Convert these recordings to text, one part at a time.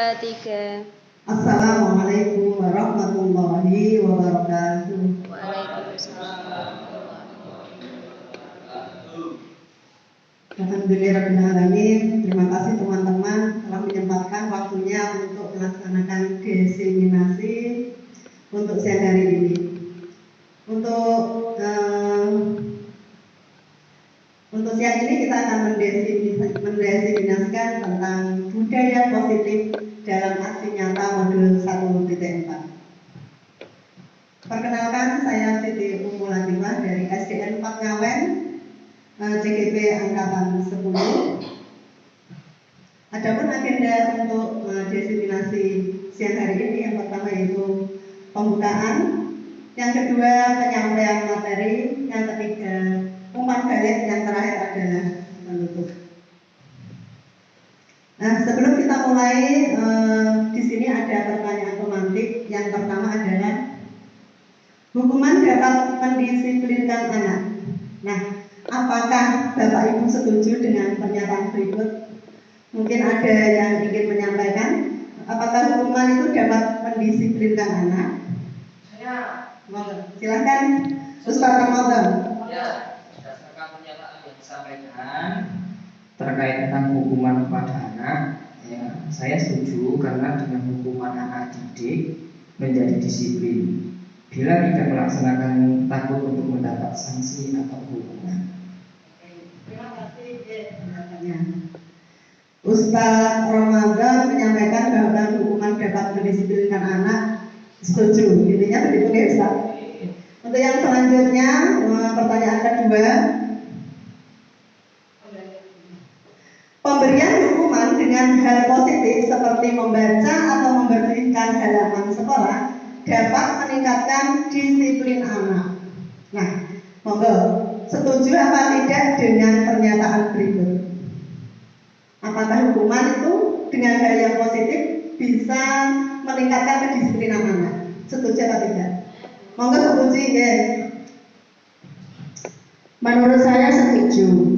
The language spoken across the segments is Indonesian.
Tiga. Assalamualaikum warahmatullahi wabarakatuh. Waalaikumsalam. Alhamdulillahirrahmanirrahim. Terima kasih teman-teman telah menyempatkan waktunya untuk melaksanakan diseminasi untuk siang hari ini. Untuk siang ini kita akan mendefinisikan tentang budaya positif dalam aksi nyata modul 1.4. Perkenalkan, saya Siti Ummul Latifah dari SDN 4 Ngawen, CGP Angkatan 10. Adapun agenda untuk diseminasi siang hari ini, yang pertama yaitu pembukaan, yang kedua penyampaian materi, yang ketiga umpan balik, yang terakhir adalah penutup. Nah, sebelum kita mulai, di sini ada pertanyaan pemantik. Yang pertama adalah hukuman dapat mendisiplinkan anak. Nah, apakah Bapak Ibu setuju dengan pernyataan berikut? Mungkin ada yang ingin menyampaikan, apakah hukuman itu dapat mendisiplinkan anak? Silakan, Ustaz Ramadan. Ya, berdasarkan pernyataan yang disampaikan terkait tentang hukuman kepada anak, ya, saya setuju karena dengan hukuman anak didik menjadi disiplin. Bila tidak melaksanakan, takut untuk mendapat sanksi atau hukuman. Terima kasih pendapatnya. Ustaz Ramadan menyampaikan bahwa hukuman dapat mendisiplinkan anak, setuju. Intinya begitu ya Ustaz. Untuk yang selanjutnya, pertanyaan kedua, pemberian hukuman dengan hal positif seperti membaca atau membersihkan halaman sekolah dapat meningkatkan disiplin anak. Nah, monggo, setuju apa tidak dengan pernyataan berikut? Apakah hukuman itu dengan hal yang positif bisa meningkatkan kedisiplinan anak? Setuju atau tidak? Monggo setuju ya. Menurut saya setuju.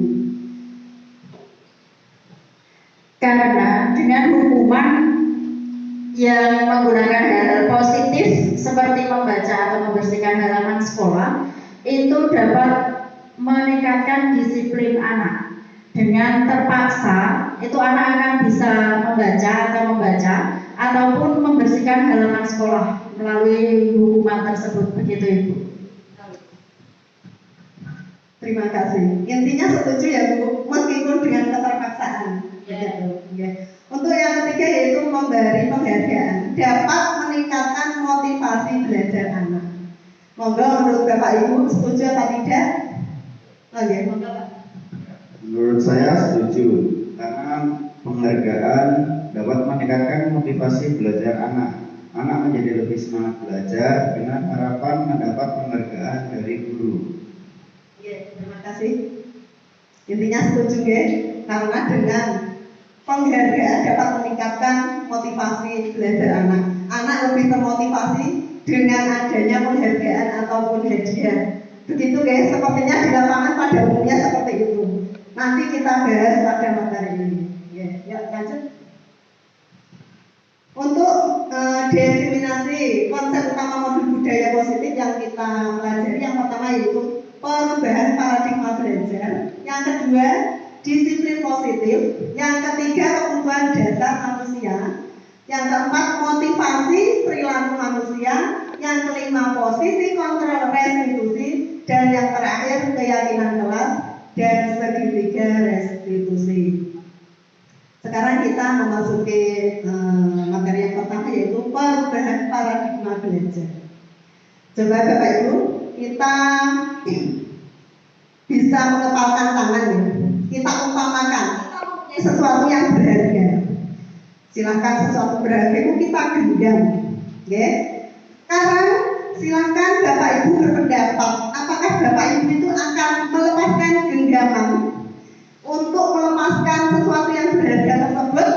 Karena dengan hukuman yang menggunakan hal positif seperti membaca atau membersihkan halaman sekolah itu dapat meningkatkan disiplin anak. Dengan terpaksa itu anak akan bisa membaca ataupun membersihkan halaman sekolah melalui hukuman tersebut. Begitu Ibu. Terima kasih. Intinya setuju ya Bu, meskipun dengan keterpaksaan. Begitu. Ya. Untuk yang ketiga yaitu memberi penghargaan dapat meningkatkan motivasi belajar anak. Monggo menurut Bapak Ibu setuju atau tidak? Oke, monggo Pak. Menurut saya setuju karena penghargaan dapat meningkatkan motivasi belajar anak. Anak menjadi lebih semangat belajar dengan harapan mendapat penghargaan dari guru. Ya, terima kasih. Intinya setuju ya, karena dengan penghargaan dapat meningkatkan motivasi belajar anak. Anak lebih termotivasi dengan adanya penghargaan ataupun hadiah. Begitu guys, sepertinya di lapangan pada umumnya seperti itu. Nanti kita bahas pada materi ini. Ya, lanjut. Untuk diseminasi konsep utama modul budaya positif yang kita pelajari, yang pertama yaitu perubahan paradigma belajar, yang kedua disiplin positif, yang ketiga kebutuhan dasar manusia, yang keempat motivasi perilaku manusia, yang kelima posisi kontrol restitusi, dan yang terakhir keyakinan kelas dan segitiga restitusi. Sekarang kita memasuki materi yang pertama yaitu perubahan paradigma belajar. Coba Bapak Ibu, kita bisa mengepalkan tangan ya. Kita umpamakan sesuatu yang berharga. Silahkan sesuatu berharga itu kita genggam, ya. Sekarang silahkan Bapak Ibu berpendapat, apakah Bapak Ibu itu akan melepaskan genggaman untuk melepaskan sesuatu yang berharga tersebut,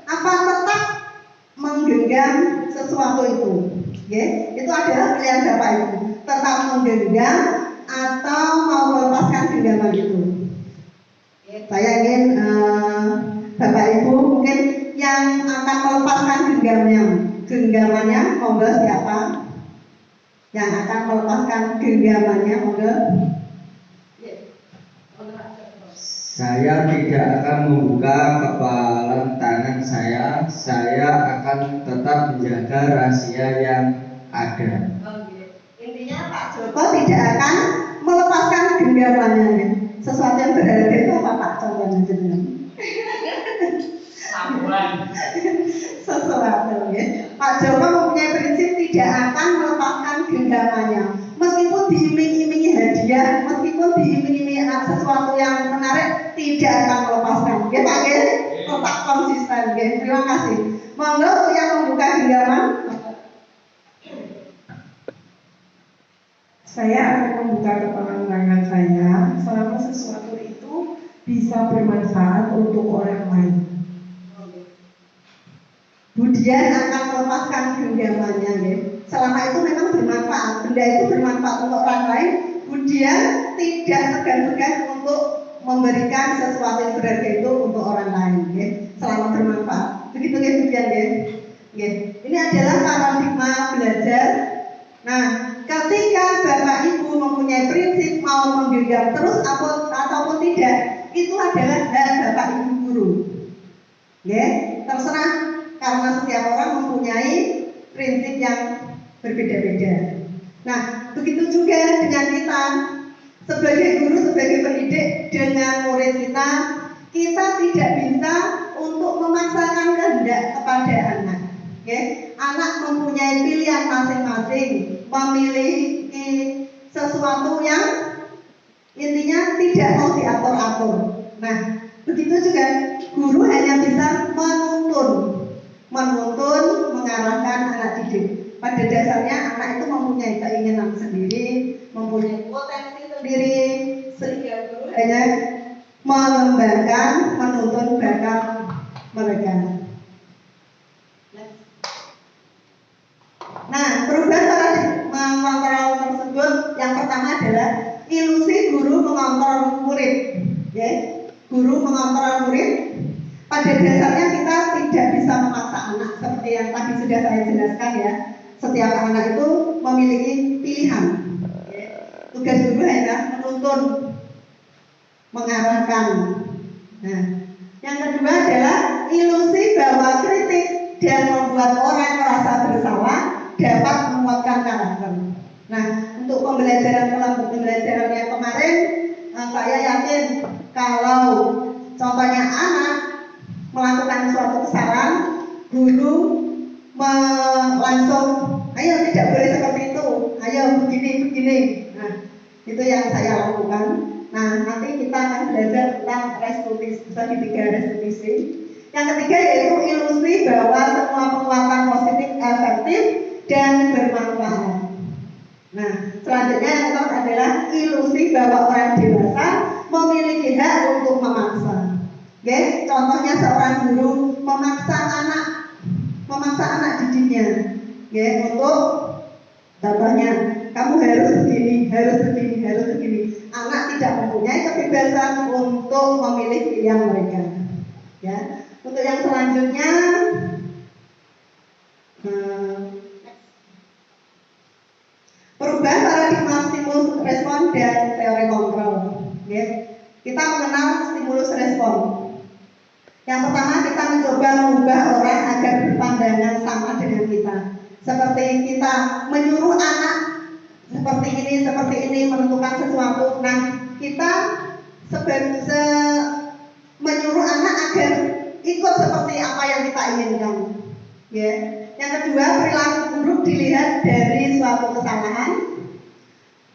apa tetap menggenggam sesuatu itu? Ya, itu adalah pilihan Bapak Ibu. Tetap menggenggam atau mau melepaskan genggaman itu. Saya ingin Bapak Ibu mungkin yang akan melepaskan genggamannya, monggo siapa yang akan melepaskan genggamannya, monggo. Saya tidak akan membuka kepalan tangan saya akan tetap menjaga rahasia yang ada. Intinya Pak Joko tidak akan melepaskan genggamannya. Sesuatu yang berharga itu apa Pak? Contohnya jenengan. Sesuatu ya. Pak Joko mempunyai prinsip tidak akan melepaskan genggamannya. Meskipun diiming-imingi hadiah, meskipun diiming-imingi sesuatu yang menarik, tidak akan melepaskan. Ya Pak ya, tetap konsisten ya. Terima kasih. Monggo yang membuka genggaman. Saya akan membuka kepalan tangan saya selama sesuatu itu bisa bermanfaat untuk orang lain. Budian akan melepaskan genggamannya ya. Selama itu memang bermanfaat, benda itu bermanfaat untuk orang lain, Budian tidak segan-segan untuk memberikan sesuatu yang berharga itu untuk orang lain ya. Selama bermanfaat. Begitu ya Budian ya. Ya. Ini adalah paradigma belajar. Nah, ketika Bapak Ibu mempunyai prinsip mau menggenggam terus ataupun tidak, itu adalah hak Bapak Ibu guru. Ya, terserah karena setiap orang mempunyai prinsip yang berbeda-beda. Nah, begitu juga dengan kita sebagai guru, sebagai pendidik dengan murid kita tidak bisa untuk memaksakan kehendak kepada anak. Okay. Anak mempunyai pilihan masing-masing, memiliki sesuatu yang intinya tidak mau diatur-atur. Nah, begitu juga guru hanya bisa menuntun, mengarahkan anak didik. Pada dasarnya anak itu mempunyai keinginan sendiri, mempunyai potensi sendiri, sehingga guru hanya mengembangkan, menuntun bakat mereka. Nah, perubahan paradigma mengontrol tersebut yang pertama adalah ilusi guru mengontrol murid. Ya, guru mengontrol murid. Pada dasarnya kita tidak bisa memaksa anak seperti yang tadi sudah saya jelaskan ya. Setiap anak itu memiliki pilihan. Ya. Tugas guru hanya menuntun, mengarahkan. Nah, yang kedua adalah ilusi bahwa kritik dan membuat orang merasa bersalah dapat menguatkan karakter. Nah, untuk pembelajaran kelompok pembelajaran yang kemarin, saya yakin kalau contohnya anak melakukan suatu kesalahan, guru langsung, ayo tidak boleh seperti itu, ayo begini. Nah, itu yang saya lakukan. Nah, nanti kita akan belajar tentang restitusi, segitiga restitusi. Yang ketiga yaitu ilusi bahwa semua penguatan positif efektif dan bermanfaat. Nah, selanjutnya yang keempat adalah ilusi bahwa orang dewasa memiliki hak untuk memaksa. Oke, contohnya seorang guru memaksa anak didiknya, untuk contohnya kamu harus begini. Anak tidak mempunyai kebebasan untuk memilih pilihan mereka. Ya, untuk yang selanjutnya. Perubahan paradigma stimulus respon dan teori kontrol. Ya. Kita mengenal stimulus respon. Yang pertama kita mencoba mengubah orang agar berpandangan sama dengan kita. Seperti kita menyuruh anak seperti ini menentukan sesuatu. Nah, kita menyuruh anak agar ikut seperti apa yang kita inginkan. Ya. Yang kedua, perilaku buruk dilihat dari suatu kesalahan.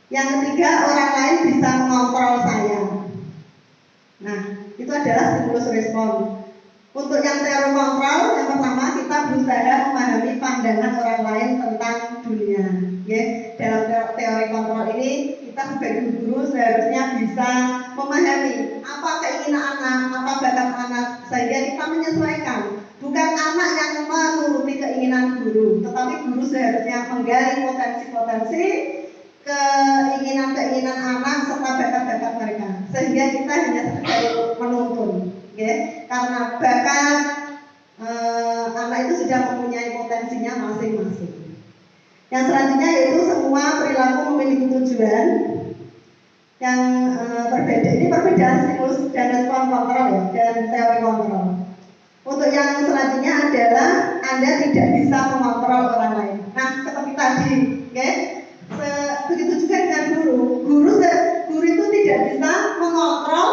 Yang ketiga, orang lain bisa mengontrol saya. Nah, itu adalah stimulus respon. Untuk yang teori kontrol, yang pertama kita berusaha memahami pandangan orang lain tentang dunia. Ya, dalam teori kontrol ini kita sebagai guru seharusnya bisa memahami apa keinginan anak, apa bakat anak, sehingga kita menyesuaikan. Bukan anak yang menuruti keinginan guru, tetapi guru seharusnya menggali potensi-potensi keinginan-keinginan anak serta bakat-bakat mereka, sehingga kita hanya sekedar menuntun, ya. Karena bakat dirinya masing-masing. Yang selanjutnya yaitu semua perilaku memiliki tujuan yang berbeda. Ini perbedaan stimulus dan respon kontrol ya, dan teori kontrol. Untuk yang selanjutnya adalah Anda tidak bisa mengontrol orang lain. Nah, seperti tadi, oke? Begitu juga dengan guru. Guru itu tidak bisa mengontrol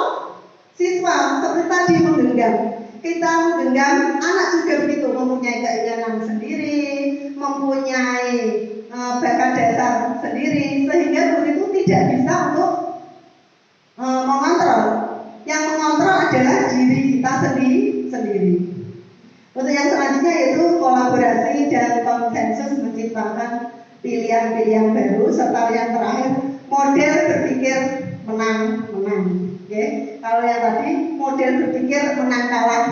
siswa. Seperti tadi menggenggam. Kita menggenggam, anak juga begitu, mempunyai keinginan sendiri, mempunyai bakat dasar sendiri, sehingga guru itu tidak bisa untuk mengontrol. Yang mengontrol adalah diri kita sendiri. Untuk yang selanjutnya yaitu kolaborasi dan konsensus menciptakan pilihan-pilihan baru, serta yang terakhir model berpikir menang-menang. Oke, kalau yang tadi model berpikir menang kalah,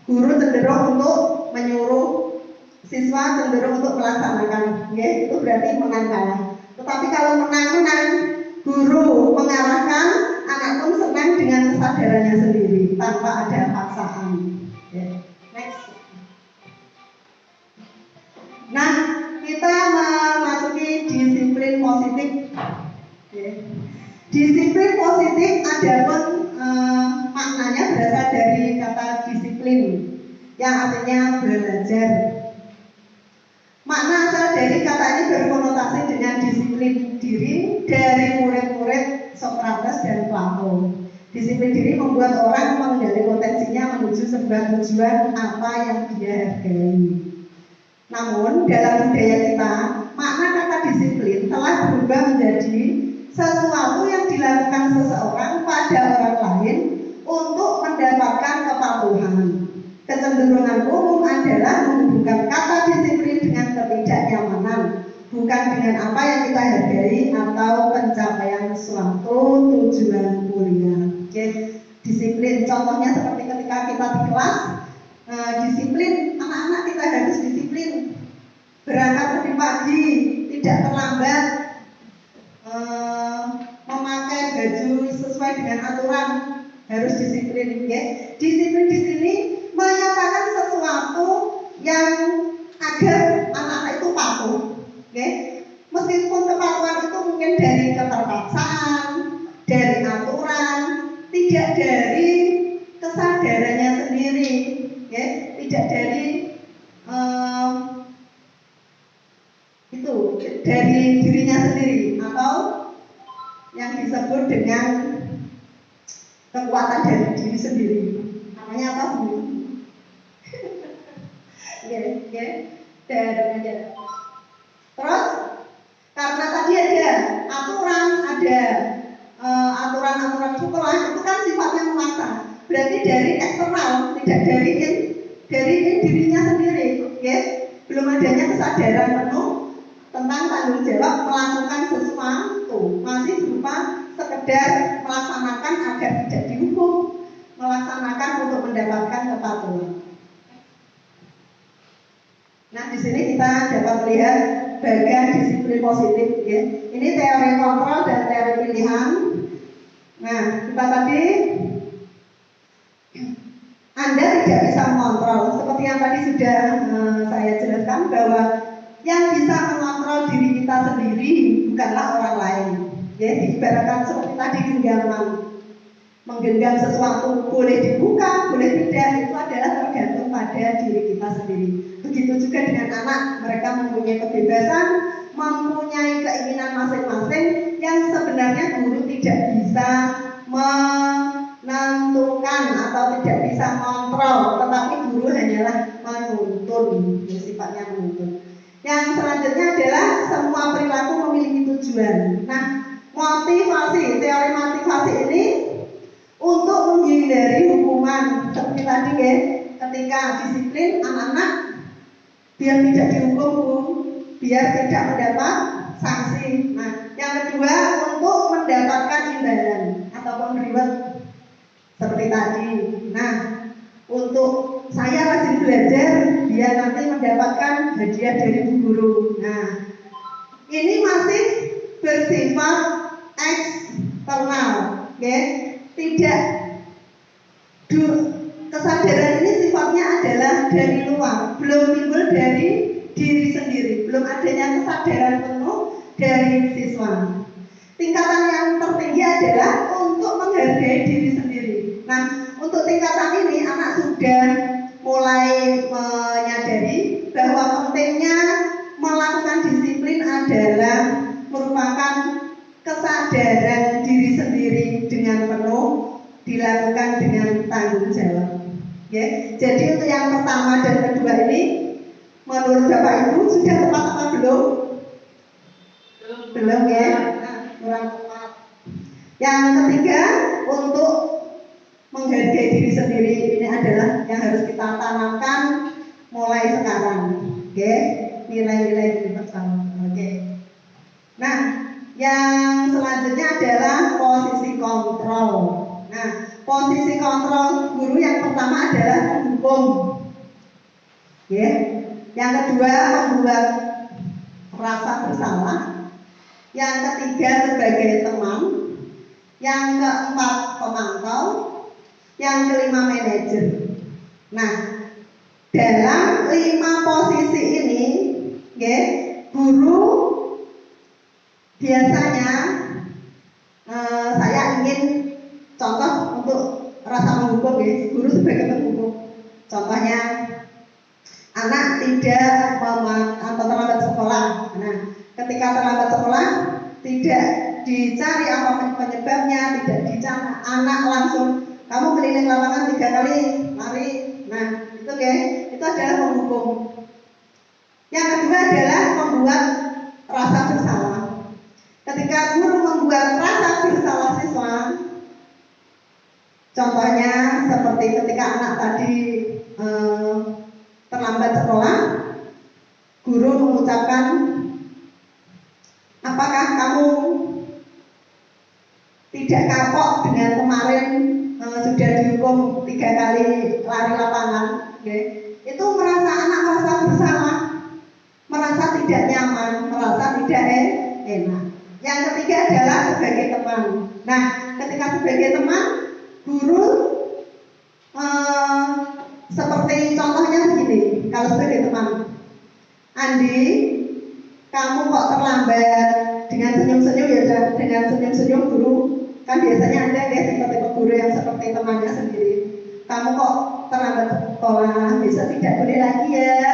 guru cenderung untuk menyuruh, siswa cenderung untuk melaksanakan. Oke, itu berarti menang kalah. Tetapi kalau menang-menang, guru mengarahkan, anak pun senang dengan kesadarannya sendiri tanpa ada paksaan. Next. Nah, kita memasuki disiplin positif. Disiplin positif adapun maknanya berasal dari kata disiplin yang artinya belajar. Makna asal dari kata ini berkonotasi dengan disiplin diri dari murid-murid Sokrates dan Plato. Disiplin diri membuat orang mengenali potensinya menuju sebuah tujuan apa yang dia hargai. Namun dalam budaya kita, makna kata disiplin telah berubah menjadi sesuatu yang dilakukan seseorang pada orang lain untuk mendapatkan kepatuhan. Kecenderungan umum adalah menghubungkan kata disiplin dengan ketidaknyamanan, bukan dengan apa yang kita hargai atau pencapaian suatu tujuan mulia. Oke, disiplin contohnya seperti ketika kita di kelas, disiplin anak-anak kita harus disiplin, berangkat lebih pagi, tidak terlambat, memakai baju sesuai dengan aturan, harus disiplin. Ya. Disiplin di sini menyatakan sesuatu yang agar anak itu patuh. Okay? Meskipun kepatuhan itu mungkin dari keterpaksaan, dari aturan, tidak dari kesadarannya sendiri, okay? Tidak dari itu dari dirinya sendiri atau yang disebut dengan kekuatan dari diri sendiri. Namanya apa Bu? Terus karena tadi ada aturan, ada aturan-aturan sekolah itu kan sifatnya memaksa. Berarti dari eksternal, tidak dari dirinya sendiri. Okay? Belum adanya kesadaran penuh tentang tanggung jawab melakukan sesuatu, masih berupa sekedar melaksanakan agar tidak dihukum, melaksanakan untuk mendapatkan kepatuhan. Nah, di sini kita dapat melihat bagian disiplin positif. Ya. Ini teori kontrol dan teori pilihan. Nah, kita tadi Anda tidak bisa mengontrol. Seperti yang tadi sudah saya jelaskan bahwa yang bisa mengontrol diri kita sendiri bukanlah orang lain. Ya, diibaratkan seperti tadi genggaman. Menggenggam sesuatu boleh dibuka, boleh tidak, itu adalah tergantung pada diri kita sendiri. Begitu juga dengan anak, mereka mempunyai kebebasan, mempunyai keinginan masing-masing yang sebenarnya guru tidak bisa menentukan atau tidak bisa mengontrol, tetapi guru hanyalah menuntun, sifatnya menuntun. Yang selanjutnya adalah semua perilaku memiliki tujuan. Nah, motivasi, teori motivasi ini untuk menghindari hukuman seperti tadi ya, ketika disiplin anak-anak biar tidak dihukum, biar tidak mendapat sanksi. Nah, yang kedua untuk mendapatkan imbalan ataupun reward seperti tadi. Nah, untuk saya rajin belajar, biar nanti mendapatkan hadiah dari guru. Nah, ini masih bersifat eksternal, ya. Tidak, kesadaran ini sifatnya adalah dari luar, belum timbul dari diri sendiri, belum adanya kesadaran penuh dari siswa. Tingkatan yang tertinggi adalah untuk menghargai diri sendiri. Nah, untuk tingkatan ini anak sudah mulai menyadari bahwa pentingnya melakukan disiplin adalah merupakan kesadaran diri sendiri dengan penuh, dilakukan dengan tanggung jawab. Ya, jadi untuk yang pertama dan kedua ini, menurut Bapak Ibu sudah tepat apa belum? Belum ya, kurang tepat. Yang ketiga, untuk menghargai diri sendiri ini adalah yang harus kita tanamkan mulai sekarang. Oke, nilai-nilai universal. Oke. Nah, yang selanjutnya adalah posisi kontrol. Nah, posisi kontrol guru yang pertama adalah menghukum. Ya. Yang kedua, membuat rasa bersalah. Yang ketiga, sebagai teman. Yang keempat, pemantau. Yang kelima, manajer. Nah, dalam 5 posisi ini, ya, guru biasanya saya ingin contoh untuk rasa menghukum, ya, guru sebagai penghukum. Contohnya, anak tidak atau terlambat sekolah. Nah, ketika terlambat sekolah tidak dicari apa penyebabnya, tidak dicari, anak langsung kamu keliling lapangan 3 kali, lari. Nah, itu itu adalah menghukum. Yang kedua adalah membuat rasa bersalah. Ketika guru membuat rasa bersalah siswa, contohnya seperti ketika anak tadi terlambat sekolah, guru mengucapkan, apakah kamu tidak kapok dengan kemarin sudah dihukum 3 kali lari lapangan? Itu merasa anak merasa bersalah, merasa tidak nyaman, merasa tidak enak. Yang ketiga adalah sebagai teman. Nah, ketika sebagai teman, guru seperti contohnya begini, kalau sebagai teman, Andi, kamu kok terlambat, dengan senyum-senyum ya, dengan senyum-senyum guru, kan biasanya ada ya tipe-tipe guru yang seperti temannya sendiri. Kamu kok terlambat sekolah, bisa tidak boleh lagi ya,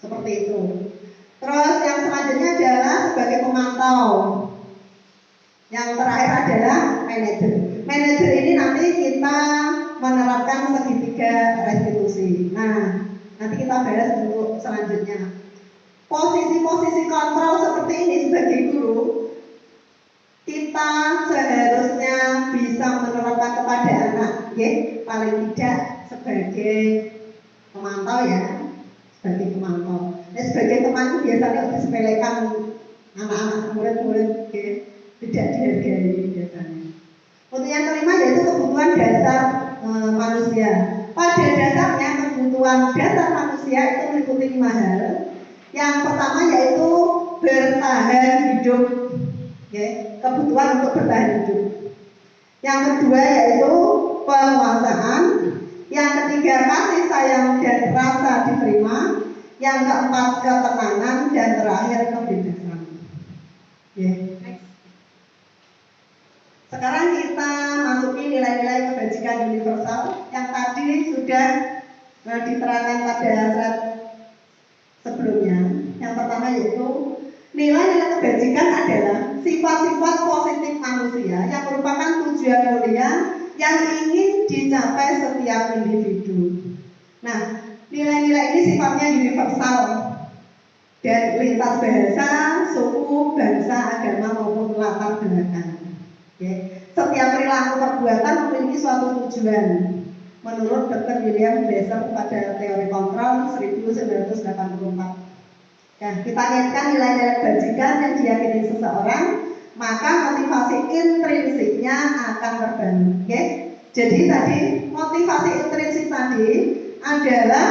seperti itu. Terus yang selanjutnya adalah sebagai pemantau. Yang terakhir adalah manajer. Manajer ini nanti kita menerapkan segitiga restitusi. Nah, nanti kita bahas untuk selanjutnya. Posisi-posisi kontrol seperti ini sebagai guru, kita seharusnya bisa menerapkan kepada anak, ya, paling tidak sebagai pemantau ya, sebagai pemantau. Nah, sebagai teman itu biasanya disepelekan anak-anak murid-murid, ya, tidak dihargai biasanya. Untuk yang kelima yaitu kebutuhan dasar manusia. Pada dasarnya kebutuhan dasar manusia itu meliputi 5 hal. Yang pertama yaitu bertahan hidup, ya, kebutuhan untuk bertahan hidup. Yang kedua yaitu penguasaan. Yang ketiga kasih sayang dan rasa diterima. Yang keempat ketenangan dan terakhir kebebasan. Ya. Sekarang kita masuki nilai-nilai kebajikan universal yang tadi sudah diterangkan pada slide sebelumnya. Yang pertama yaitu nilai-nilai kebajikan adalah sifat-sifat positif manusia yang merupakan tujuan mulia yang ingin dicapai setiap individu. Nah, nilai-nilai ini sifatnya universal dan lintas bahasa, suku, bangsa, agama maupun latar belakang. Okay. Setiap perilaku perbuatan memiliki suatu tujuan menurut Dr. William Glasser pada teori kontrol 1984. Nah, kita kaitkan nilai-nilai kebajikan yang diyakini seseorang, maka motivasi intrinsiknya akan terbangun. Okay. Jadi tadi motivasi intrinsik tadi adalah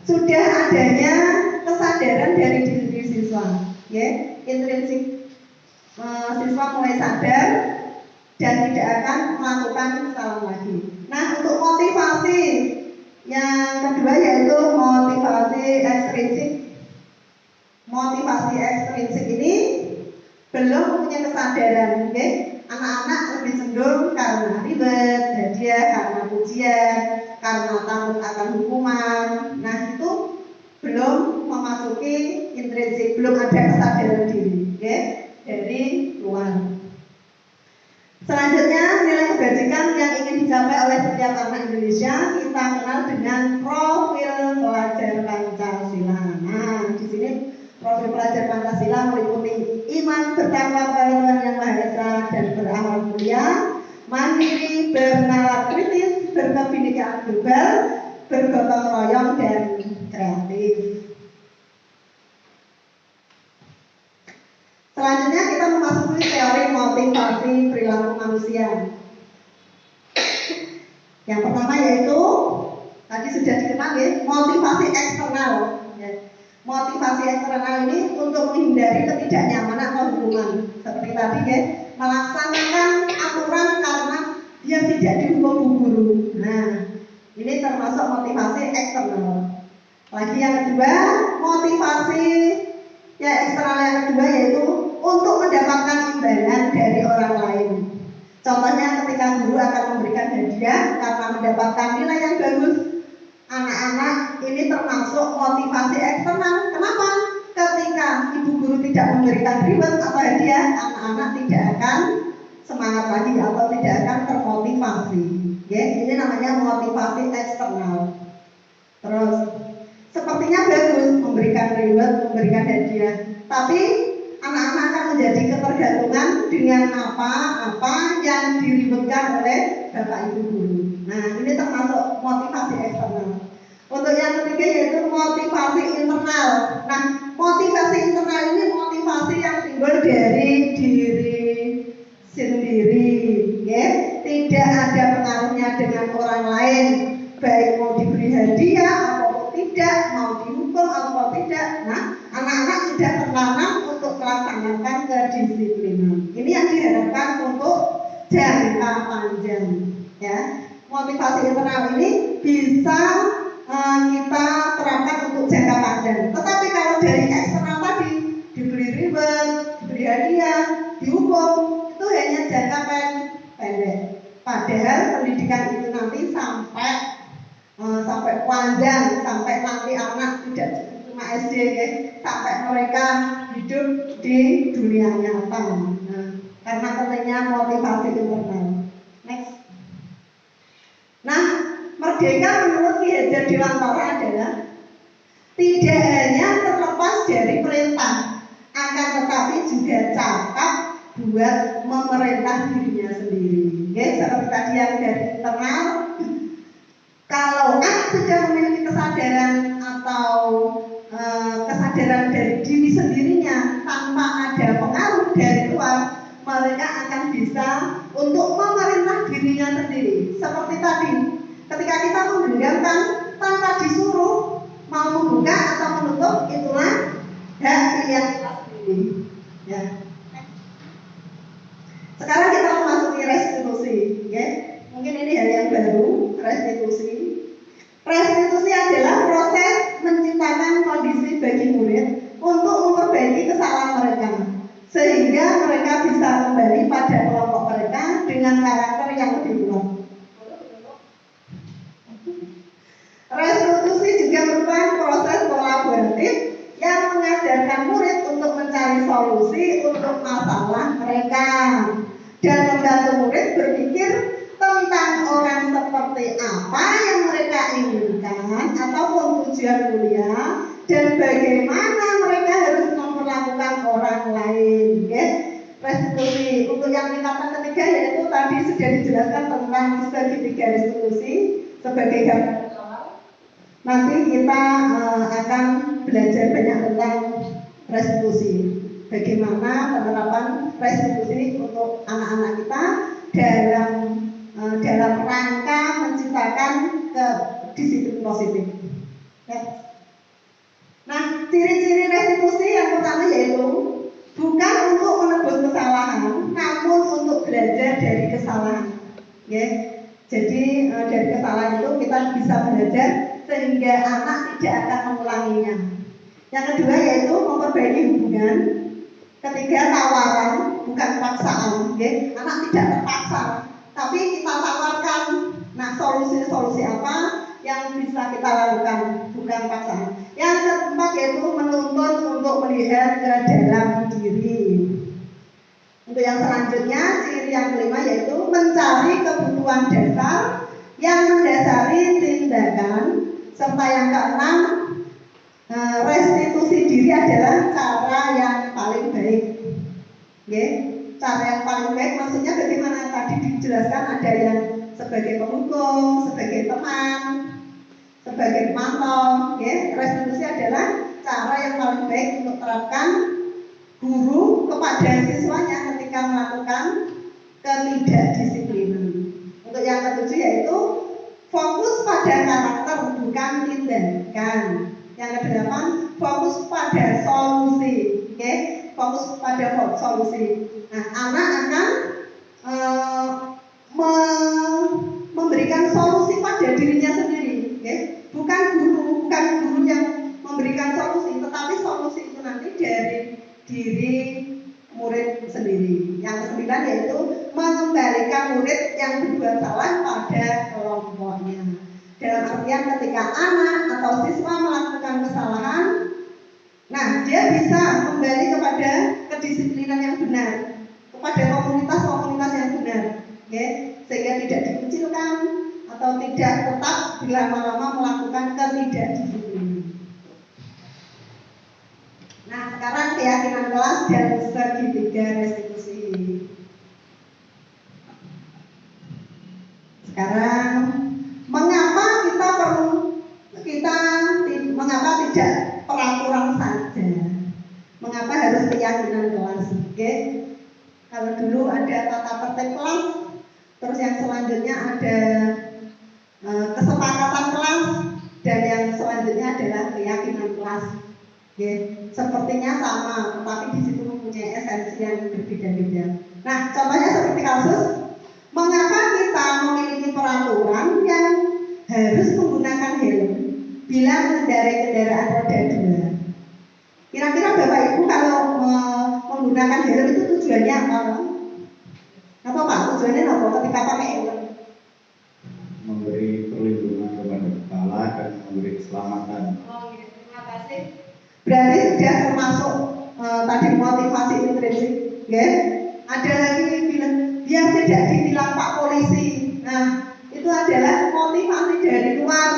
sudah adanya kesadaran dari diri siswa. Okay. Intrinsik siswa mulai sadar dan tidak akan melakukan kesalahan lagi. Nah, untuk motivasi yang kedua yaitu motivasi ekstrinsik. motivasi ekstrinsik ini belum mempunyai kesadaran, okay? Anak-anak lebih cenderung karena ribet, hadiah, karena pujian, karena takut akan hukuman. Nah itu belum memasuki intrinsik, belum ada kesadaran diri, okay? Dari luar. Selanjutnya nilai kebajikan yang ingin dicapai oleh setiap anak Indonesia kita kenal dengan profil pelajar Pancasila. Nah di sini profil pelajar Pancasila meliputi iman bertakwa kepada Tuhan Yang Maha Esa dan berakhlak mulia, mandiri, bernalar kritis, berkebinekaan global, bergotong royong dan kreatif. Selanjutnya kita memasuki teori motivasi perilaku manusia. Yang pertama yaitu tadi sudah dikenal ya, motivasi eksternal. Motivasi eksternal ini untuk menghindari ketidaknyamanan atau hukuman. Seperti tadi ya, melaksanakan aturan karena dia tidak dihukum bu guru. Nah, ini termasuk motivasi eksternal. Lagi yang kedua, motivasi eksternal yang kedua yaitu untuk mendapatkan imbalan dari orang lain. Contohnya ketika guru akan memberikan hadiah karena mendapatkan nilai yang bagus, anak-anak ini termasuk motivasi eksternal. Kenapa? Ketika ibu guru tidak memberikan reward atau hadiah, anak-anak tidak akan semangat lagi atau tidak akan termotivasi. Ya, ini namanya motivasi eksternal. Terus, sepertinya bagus memberikan reward, memberikan hadiah, tapi anak-anak akan menjadi ketergantungan dengan apa-apa yang diribetkan oleh bapak ibu guru. Nah, ini termasuk motivasi eksternal. Untuk yang ketiga yaitu motivasi internal. Nah, motivasi internal ini motivasi yang timbul dari diri sendiri, ya. Tidak ada pengaruhnya dengan orang lain, baik mau diberi hadiah atau tidak, mau dihukum atau tidak. Nah, anak-anak sudah tertanam untuk melaksanakan kedisiplinan. Ini yang diharapkan untuk jangka panjang, ya. Motivasi internal ini bisa kita terapkan untuk jangka panjang. Tetapi kalau dari eksternal tadi, diberi reward, diberi hadiah, dihukum, itu hanya jangka pendek. Padahal pendidikan itu nanti sampai panjang, sampai nanti anak tidak cuma SD ya, sampai mereka hidup di dunia nyata. Nah, karena pentingnya motivasi internal. Next. Nah, merdeka menurut Ki Hajar Dewantara adalah tidak hanya terlepas dari perintah, akan tetapi juga cakap buat memerintah dirinya sendiri. Ya, seperti tadi yang dari internal. Kalau anak sudah memiliki kesadaran atau kesadaran dari diri sendirinya tanpa ada pengaruh dari luar, mereka akan bisa untuk memerintah dirinya sendiri. Seperti tadi, ketika kita menggenggamkan tanpa disuruh mau membuka atau menutup, itulah hak pilihan kita sendiri. Ya. Sekarang kita memasuki restitusi. Ya. Mungkin ini hal yang baru, restitusi. Restitusi adalah proses menciptakan kondisi bagi murid untuk memperbaiki kesalahan mereka, sehingga mereka bisa kembali pada kelompok mereka dengan karakter yang lebih kuat. Restitusi juga merupakan proses kolaboratif yang mengajarkan murid untuk mencari solusi untuk masalah mereka dan membantu murid berpikir tentang orang seperti apa yang mereka inginkan ataupun tujuan kuliah dan bagaimana mereka harus memperlakukan orang lain. Okay? Restitusi untuk yang tingkatan ketiga yaitu tadi sudah dijelaskan tentang segitiga restitusi sebagai gambaran awal. Nanti kita akan belajar banyak tentang restitusi, bagaimana penerapan restitusi untuk anak-anak kita dalam rangka menciptakan disiplin positif. Ya. Nah, ciri-ciri restitusi yang pertama yaitu bukan untuk menebus kesalahan, namun untuk belajar dari kesalahan. Ya. Jadi dari kesalahan itu kita bisa belajar sehingga anak tidak akan mengulanginya. Yang kedua yaitu memperbaiki hubungan. Ketiga, tawaran, bukan paksaan. Okay? Anak tidak terpaksa, tapi kita tawarkan. Nah, solusi-solusi apa yang bisa kita lakukan, bukan paksaan. Yang keempat yaitu menuntun untuk melihat ke dalam diri. Untuk yang selanjutnya, ciri yang kelima yaitu mencari kebutuhan dasar yang mendasari tindakan. Serta yang keenam, restitusi diri adalah cara yang paling baik. Okay? Cara yang paling baik maksudnya bagaimana? Tadi dijelaskan ada yang sebagai penghukum, sebagai teman, sebagai pemantau. Okay? Restitusi adalah cara yang paling baik untuk terapkan guru kepada siswanya ketika melakukan ketidakdisiplinan. Untuk yang ketujuh yaitu fokus pada karakter bukan tindakan. Yang kedelapan, fokus pada solusi. Okay? Fokus pada solusi. Nah, anak akan memberikan solusi pada dirinya sendiri. Okay? Bukan guru yang memberikan solusi, tetapi solusi itu nanti dari diri murid sendiri. Yang kesembilan yaitu mengembalikan murid yang berbuat salah pada kelompoknya. Dalam artian ketika anak atau siswa melakukan kesalahan, nah dia bisa kembali kepada kedisiplinan yang benar, kepada komunitas-komunitas yang benar, okay? Sehingga tidak dikucilkan atau tidak tetap lama-lama melakukan ketidakdisiplinan. Nah, sekarang keyakinan kelas dan segitiga restitusi. Sekarang mengapa mengapa tidak peraturan saja? Mengapa harus keyakinan kelas? Oke? Kalau dulu ada tata tertib kelas, terus yang selanjutnya ada kesepakatan kelas, dan yang selanjutnya adalah keyakinan kelas. Oke? Sepertinya sama, tetapi di situ mempunyai esensi yang berbeda-beda. Nah, contohnya seperti kasus, mengapa kita memiliki peraturan yang harus menggunakan helm bila mengendarai kendaraan roda 2? Kira-kira Bapak Ibu kalau menggunakan helm itu tujuannya apa? Apa Pak? Tujuannya apa ketika pakai helm? Memberi perlindungan kepada kepala dan memberi keselamatan. Oh, gitu. Terima kasih. Berarti sudah termasuk tadi motivasi intrinsik, ya? Ada lagi yang bilang biar tidak ditilang Pak polisi. Nah, itu adalah motivasi dari luar,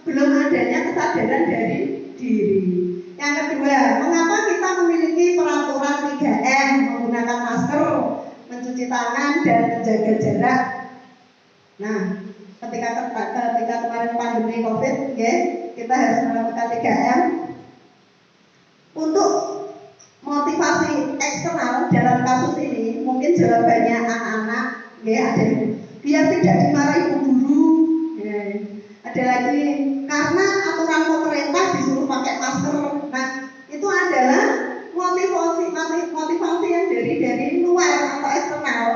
belum adanya kesadaran dari diri. Yang kedua, mengapa kita memiliki peraturan 3M, menggunakan masker, mencuci tangan, dan menjaga jarak? Nah, ketika kemarin pandemi COVID, ya, kita harus melakukan 3M. Untuk motivasi eksternal dalam kasus ini, mungkin jawabannya anak-anak, ya, ada biar tidak dimarahi ibu guru, ya. Ada lagi karena aturan pemerintah disuruh pakai masker. Nah, itu adalah motivasi yang dari luar atau eksternal.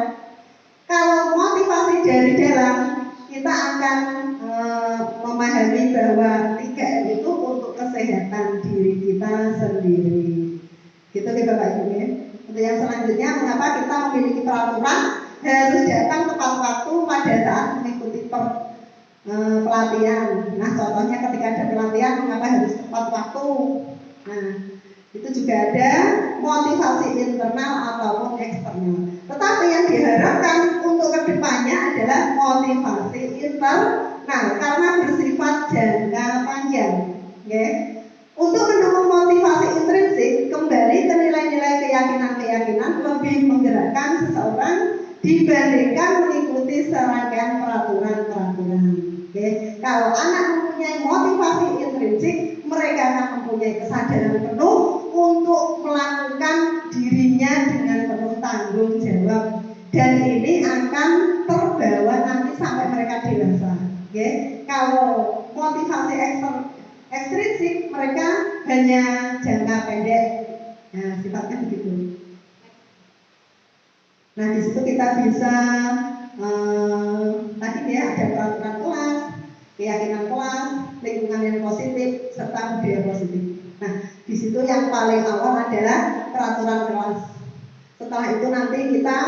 Kalau motivasi dari dalam, kita akan memahami bahwa 3M itu untuk kesehatan diri kita sendiri. Gitu ya Bapak Ibu ya. Untuk yang selanjutnya, mengapa kita memiliki peraturan harus datang tepat waktu pada saat mengikuti pelatihan. Nah, contohnya ketika ada pelatihan, mengapa harus tepat waktu? Nah, itu juga ada motivasi internal ataupun eksternal. Tetapi yang diharapkan untuk kedepannya adalah motivasi internal karena bersifat jangka panjang. Okay? Untuk mendukung motivasi intrinsik, kembali ke nilai-nilai keyakinan-keyakinan lebih menggerakkan seseorang dibandingkan mengikuti serangkaian peraturan-peraturan. Okay? Kalau anak mempunyai motivasi intrinsik, mereka akan mempunyai kesadaran penuh untuk melakukan dirinya dengan penuh tanggung jawab, dan ini akan terbawa nanti sampai mereka dewasa. Okay? Kalau motivasi ekstrinsik, mereka hanya jangka pendek. Nah, sifatnya begitu. Nah, di situ kita bisa tadi ya ada peraturan kelas, keyakinan kelas, lingkungan yang positif, serta budaya positif. Nah, di situ yang paling awal adalah peraturan kelas. Setelah itu nanti kita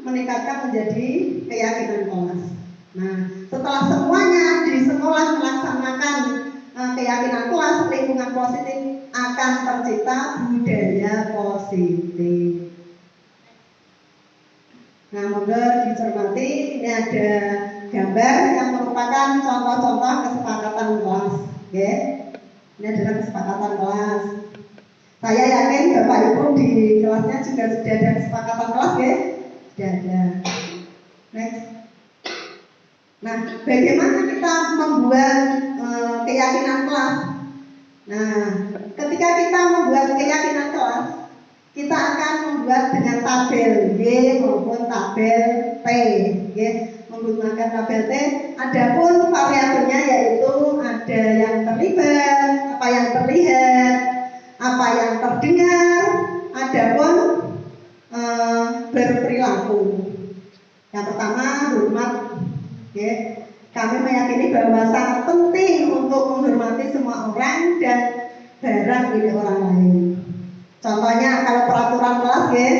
meningkatkan menjadi keyakinan kelas. Nah, setelah semuanya di sekolah melaksanakan keyakinan kelas, lingkungan positif, akan tercipta budaya positif. Nah, monggo dicermati, ini ada gambar yang merupakan contoh-contoh kesepakatan kelas. Oke. Ini adalah kesepakatan kelas. Saya yakin Bapak Ibu di kelasnya juga sudah ada kesepakatan kelas, ya? Sudah ada. Next. Nah, bagaimana kita membuat keyakinan kelas? Nah, ketika kita membuat keyakinan kelas, kita akan membuat dengan tabel Y maupun tabel T, ya, menggunakan tabel T. Adapun variabelnya yaitu ada yang terlibat, apa yang terlihat, apa yang terdengar, adapun berperilaku. Yang pertama, hormat. Ya, kami meyakini bahwa sangat penting untuk menghormati semua orang dan barang milik orang lain. Contohnya kalau peraturan kelas, ya,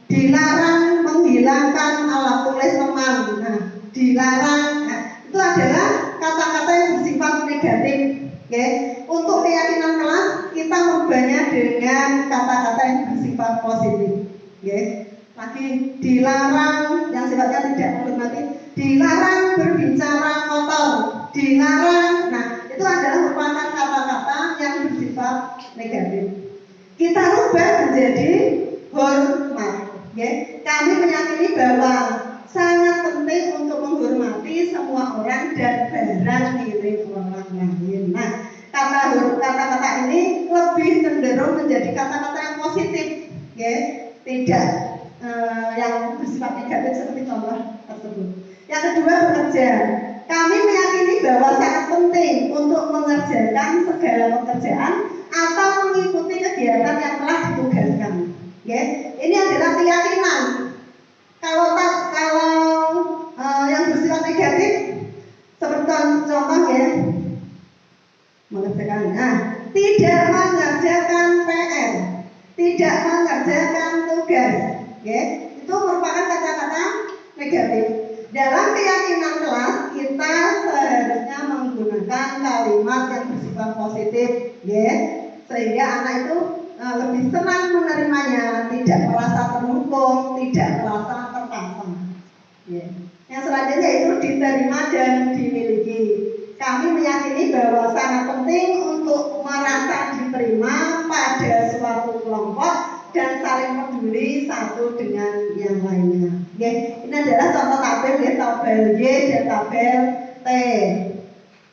dilarang menghilangkan alat tulis teman. Nah, dilarang, itu adalah kata-kata yang bersifat negatif. Ya. Untuk keyakinan kelas kita merubahnya dengan kata-kata yang bersifat positif. Ya. Lagi dilarang yang sifatnya tidak menghormati, dilarang berbicara kotor, dilarang. Nah, itu adalah merupakan kata-kata yang bersifat negatif. Kita rubah menjadi hormat. Ya. Kami meyakini bahwa sangat penting untuk menghormati semua orang dan barang milik orang lain. Nah, kata-kata ini lebih cenderung menjadi kata-kata yang positif, ya, tidak yang bersifat negatif seperti contoh tersebut. Yang kedua, bekerja. Kami meyakini bahwa sangat penting untuk mengerjakan segala pekerjaan atau mengikuti kegiatan yang telah ditugaskan. Ya, ini adalah keyakinan. Kalau yang bersifat negatif seperti contoh, ya, mengerjakan, tidak mengerjakan PR, tidak mengerjakan tugas, ya, itu merupakan kata-kata negatif. Dalam keyakinan kelas kita seharusnya menggunakan kalimat yang bersifat positif, ya, sehingga anak itu lebih senang menerimanya, tidak merasa terhukum, tidak merasa terpaksa. Ya. Yang selanjutnya itu diterima dan dimiliki. Kami meyakini bahwa sangat penting untuk merasa diterima pada suatu kelompok dan saling peduli satu dengan yang lainnya. Oke, ini adalah contoh tabel, ya, tabel Y dan tabel T.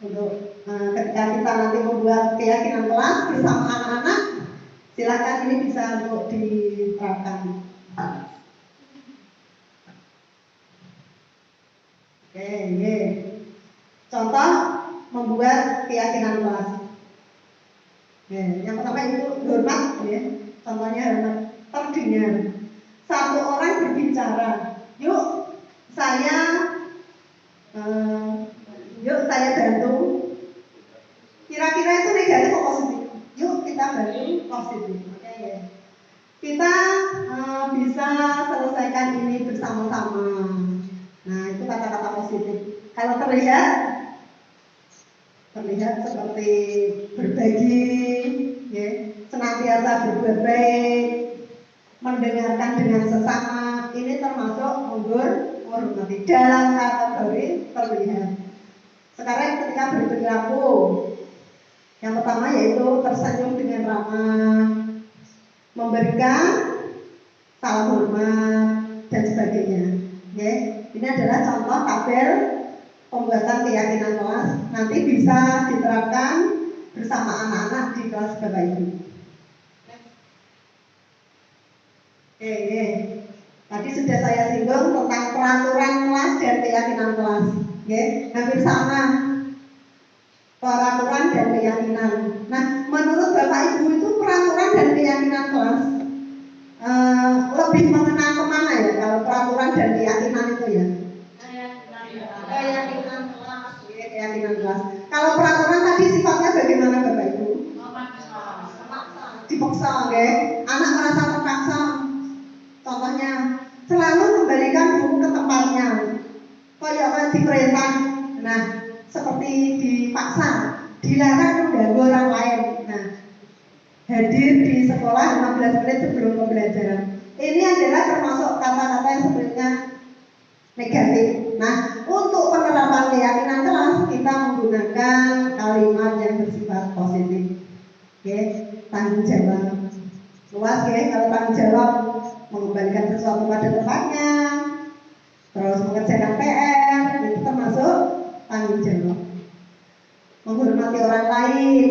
Untuk ketika kita nanti membuat keyakinan kelas bersama anak-anak, silakan ini bisa untuk diterapkan. Oke, ya. Contoh membuat keyakinan kelas. Ya, yang pertama itu hormat, ya. Contohnya hormat terdengar. Satu orang berbicara, yuk saya bantu. Kira-kira itu negatif atau positif? Yuk kita bantu positif. Oke, ya. Kita bisa selesaikan ini bersama-sama. Nah, itu kata-kata positif. Kalau terlihat seperti berbagi, ya, senantiasa berbuat baik, mendengarkan dengan sesama, ini termasuk menghormati dalam kategori terlihat. Sekarang ketika berperilaku, yang pertama yaitu tersenyum dengan ramah, memberikan salam hormat dan sebagainya. Ya, ini adalah contoh tabel pembuatan keyakinan kelas. Nanti bisa diterapkan bersama anak-anak di kelas Bapak Ibu. Oke. Tadi sudah saya singgung tentang peraturan kelas dan keyakinan kelas. Oke, hampir sama. Peraturan dan keyakinan. Nah, menurut Bapak Ibu itu peraturan dan keyakinan kelas lebih mengenal kemana, ya, kalau peraturan dan keyakinan itu, ya? Keyakinan kelas. Kalau peraturan tadi sifatnya bagaimana, Bapak selalu kembalikan buku ke tempatnya. Kayak diperintah, nah seperti dipaksa, dilarang mengganggu orang lain. Nah, hadir di sekolah 15 menit sebelum pembelajaran. Ini adalah termasuk kata-kata yang sebenarnya negatif. Nah, untuk penerapan keyakinan kelas kita menggunakan kalimat yang bersifat positif. Oke, tanggung jawab. Luas ya, kalau tanggung jawab mengembalikan sesuatu pada tempatnya, terus mengerjakan PR, itu termasuk tanggung jawab. Menghormati orang lain,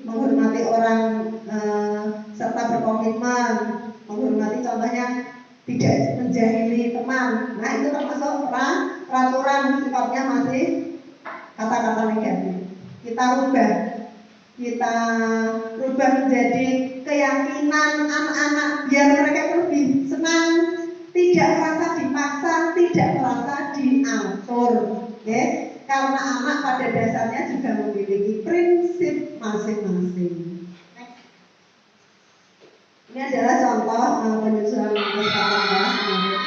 menghormati orang serta berkomitmen, menghormati contohnya tidak menjahili teman. Nah, itu termasuk peraturan, sifatnya masih kata-kata negatif. Kita rubah menjadi keyakinan anak-anak biar mereka lebih senang, tidak merasa dipaksa, tidak merasa diatur. Okay? Karena anak pada dasarnya juga memiliki prinsip masing-masing. Ini adalah contoh penyusunan kesepakatan kelas kemarin.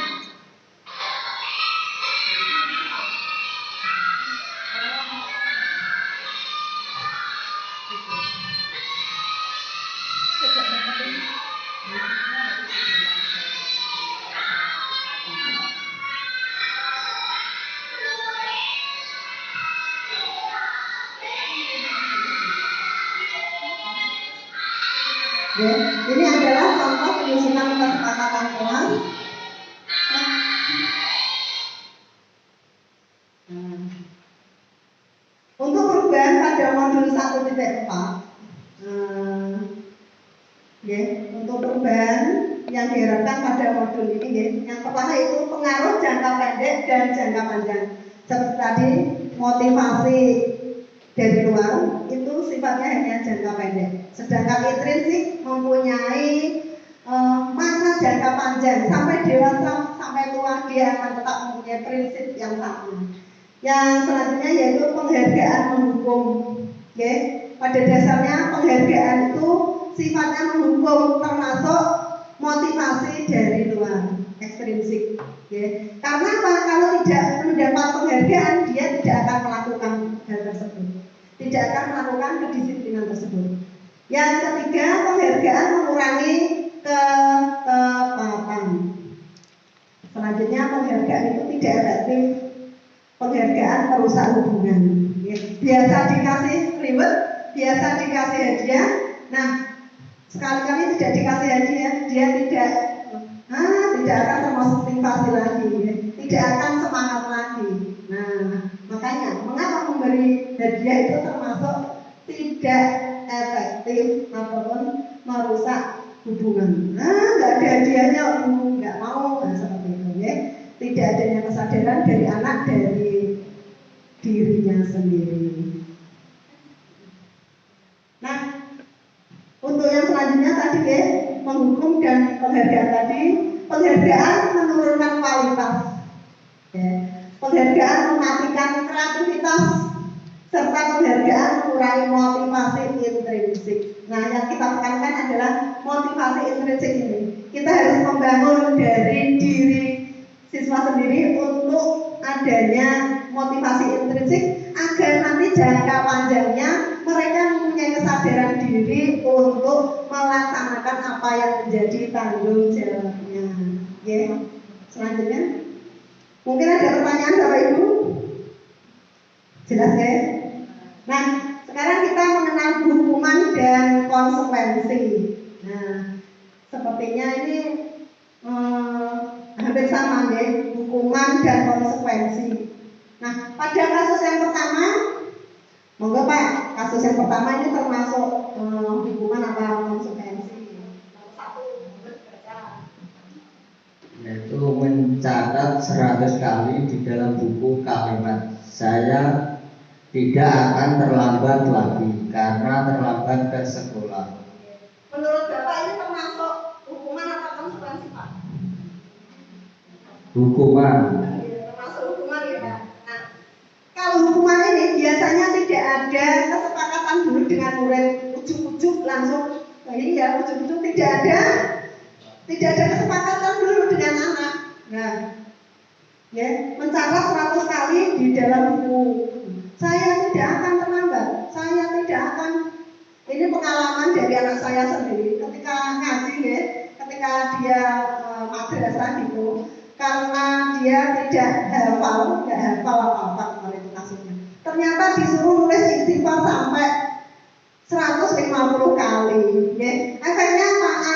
Ya, ini adalah contoh penyusunan kesepakatan kelas. Untuk perubahan pada modul 1.4, ya, untuk perubahan yang diharapkan pada modul ini, ya, yang pertama itu pengaruh jangka pendek dan jangka panjang. Seperti tadi, motivasi dari luar itu sifatnya hanya jangka pendek. Sedangkan intrinsik mempunyai masa jangka panjang, sampai dewasa, sampai tua dia akan tetap mempunyai prinsip yang sama. Yang selanjutnya yaitu penghargaan menghukum. Okay? Pada dasarnya penghargaan itu sifatnya menghukum, termasuk motivasi dari luar, ekstrinsik. Okay? Karena apa? Kalau tidak mendapat penghargaan, dia tidak akan melakukan hal tersebut, tidak akan melakukan kedisiplinan tersebut. Yang ketiga, penghargaan mengurangi ketepatan. Selanjutnya, penghargaan itu tidak efektif. Penghargaan merusak hubungan. Biasa dikasih reward, biasa dikasih hadiah. Nah, sekali-kali tidak dikasih hadiah, dia tidak akan termotivasi lagi, tidak akan semangat lagi. Nah, makanya mengapa memberi hadiah itu termasuk tidak efektif ataupun merusak hubungan. Nggak ada hadiahnya, nggak mau, seperti itu, ya. Tidak adanya kesadaran dari anak, dari dirinya sendiri. Nah, untuk yang selanjutnya tadi, ya, menghukum dan penghargaan tadi. Penghargaan menurunkan kualitas, ya. Penghargaan mematikan kreativitas, serta penghargaan mengurangi motivasi intrinsik. Nah, yang kita tekankan adalah motivasi intrinsik ini. Kita harus membangun dari diri siswa sendiri untuk adanya motivasi intrinsik agar nanti jangka panjangnya mereka mempunyai kesadaran diri untuk melaksanakan apa yang menjadi tanggung jawabnya. Oke, selanjutnya mungkin ada pertanyaan Bapak Ibu? Jelas ya? Nah, sekarang kita mengenal hukuman dan konsekuensi. Nah, sepertinya ini hampir sama, ya, hukuman dan konsekuensi. Nah, pada kasus yang pertama, monggo Pak, kasus yang pertama ini termasuk hukuman apa konsekuensi? Satu, baca. Yaitu mencatat 100 kali di dalam buku kalimat saya tidak akan terlambat lagi karena terlambat ke sekolah. Menurut Bapak ini termasuk hukuman atau konsekuensi, Pak? Hukuman. Termasuk hukuman, ya. Nah, kalau hukuman ini biasanya tidak ada kesepakatan dulu dengan murid, ujuk-ujuk langsung, ujuk-ujuk tidak ada kesepakatan dulu dengan anak. Nah, saya sendiri ketika ngaji ya, ketika dia madrasah gitu, karena dia tidak hafal apa-apa kalau itu kasusnya. Ternyata disuruh nulis istighfar sampai 150 kali, ya. Akhirnya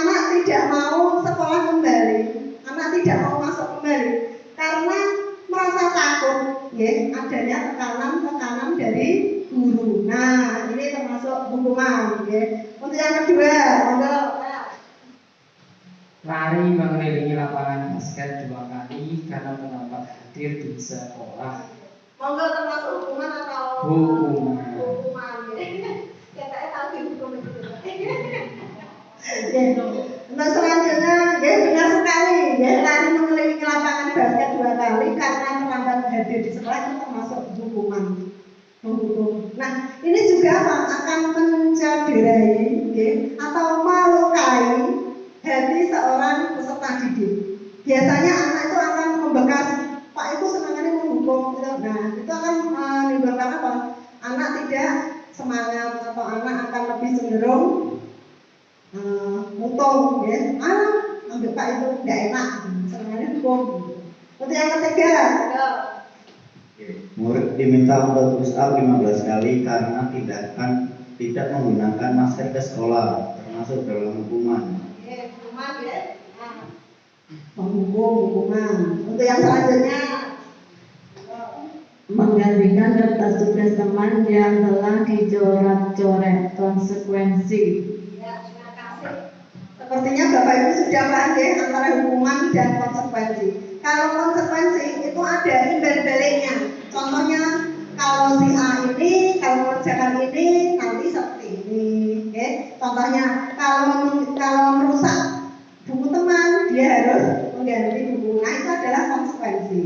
anak tidak mau sekolah kembali, anak tidak mau masuk kembali karena merasa takut, ya, adanya tekanan dari guru. Nah, ini termasuk hukuman, ya. Untuk yang kedua, lari mengelilingi lapangan basket 2 kali karena terlambat hadir di sekolah. Monggo termasuk hukuman atau Hukuman. Hukuman, ya. Katanya tahu hukum itu. Untuk selanjutnya, ya benar sekali, ya lari mengelilingi lapangan basket 2 kali karena terlambat hadir di sekolah itu termasuk hukuman. Nah, ini juga akan mencederai, ya, atau melukai hati seorang peserta didik. Biasanya anak itu akan membekas, Pak itu senangannya menghukum, gitu. Nah, itu akan menimbulkan apa? Anak tidak semangat atau anak akan lebih cenderung mutung, ya. Ambil Pak itu tidak enak, senangannya hukum. Untuk yang ketiga, murid diminta untuk push up 15 kali karena tidak menggunakan masker ke sekolah, termasuk dalam hukuman. Hukuman, ya. Hukuman. Untuk yang selanjutnya, menggantikan kertas tugas teman yang telah dicoret-coret, konsekuensi. ya, terima kasih. Sepertinya Bapak Ibu sudah paham ya antara hukuman dan konsekuensi. Kalau konsekuensi itu ada imbal baliknya. Contohnya kalau si A ini kalau mengerjakan ini nanti seperti ini. Okay? Contohnya kalau merusak buku teman dia harus mengganti buku. Nah itu adalah konsekuensi.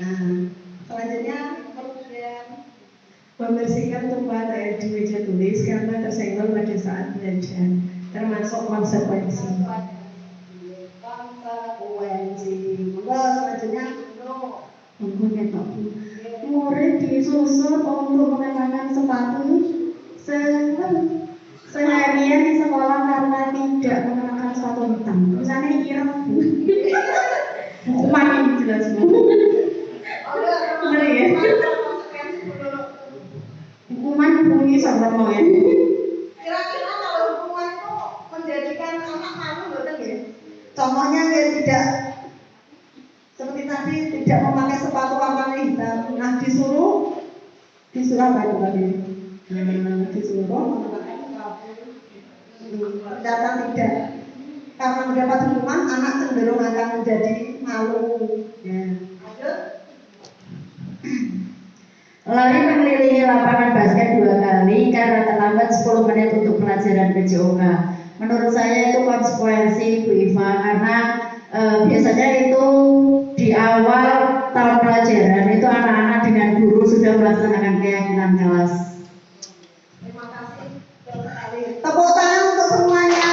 Nah selanjutnya kemudian Membersihkan tumpahan air di meja tulis karena tersenggol pada saat belajar, termasuk konsekuensi. Selanjutnya Menggunakan Pak Bu. Murid disusun untuk mengenakan sepatu seharian di sekolah karena tidak mengenakan sepatu hitam. Misalnya ireng. Hukuman ini jelas benar ya. Hukuman bunyi sama mau ya. Kira-kira kalau hukuman itu menjadikan anak malu betul ya? Contohnya dia tidak seperti tadi tidak memakai sepatu warna hitam. Nah disuruh apa itu tadi? Disuruh memakai sepatu. Ternyata tidak. Karena mendapat hukuman, anak cenderung akan menjadi malu. Ya. Lanjut. Lari mengelilingi lapangan basket 2 kali karena terlambat 10 menit untuk pelajaran PJOK. Menurut saya itu konsekuensi Bu Iva karena biasanya itu di awal tahun pelajaran itu anak-anak dengan guru sudah melaksanakan keyakinan kelas. Terima kasih sekali. Tepuk tangan untuk semuanya.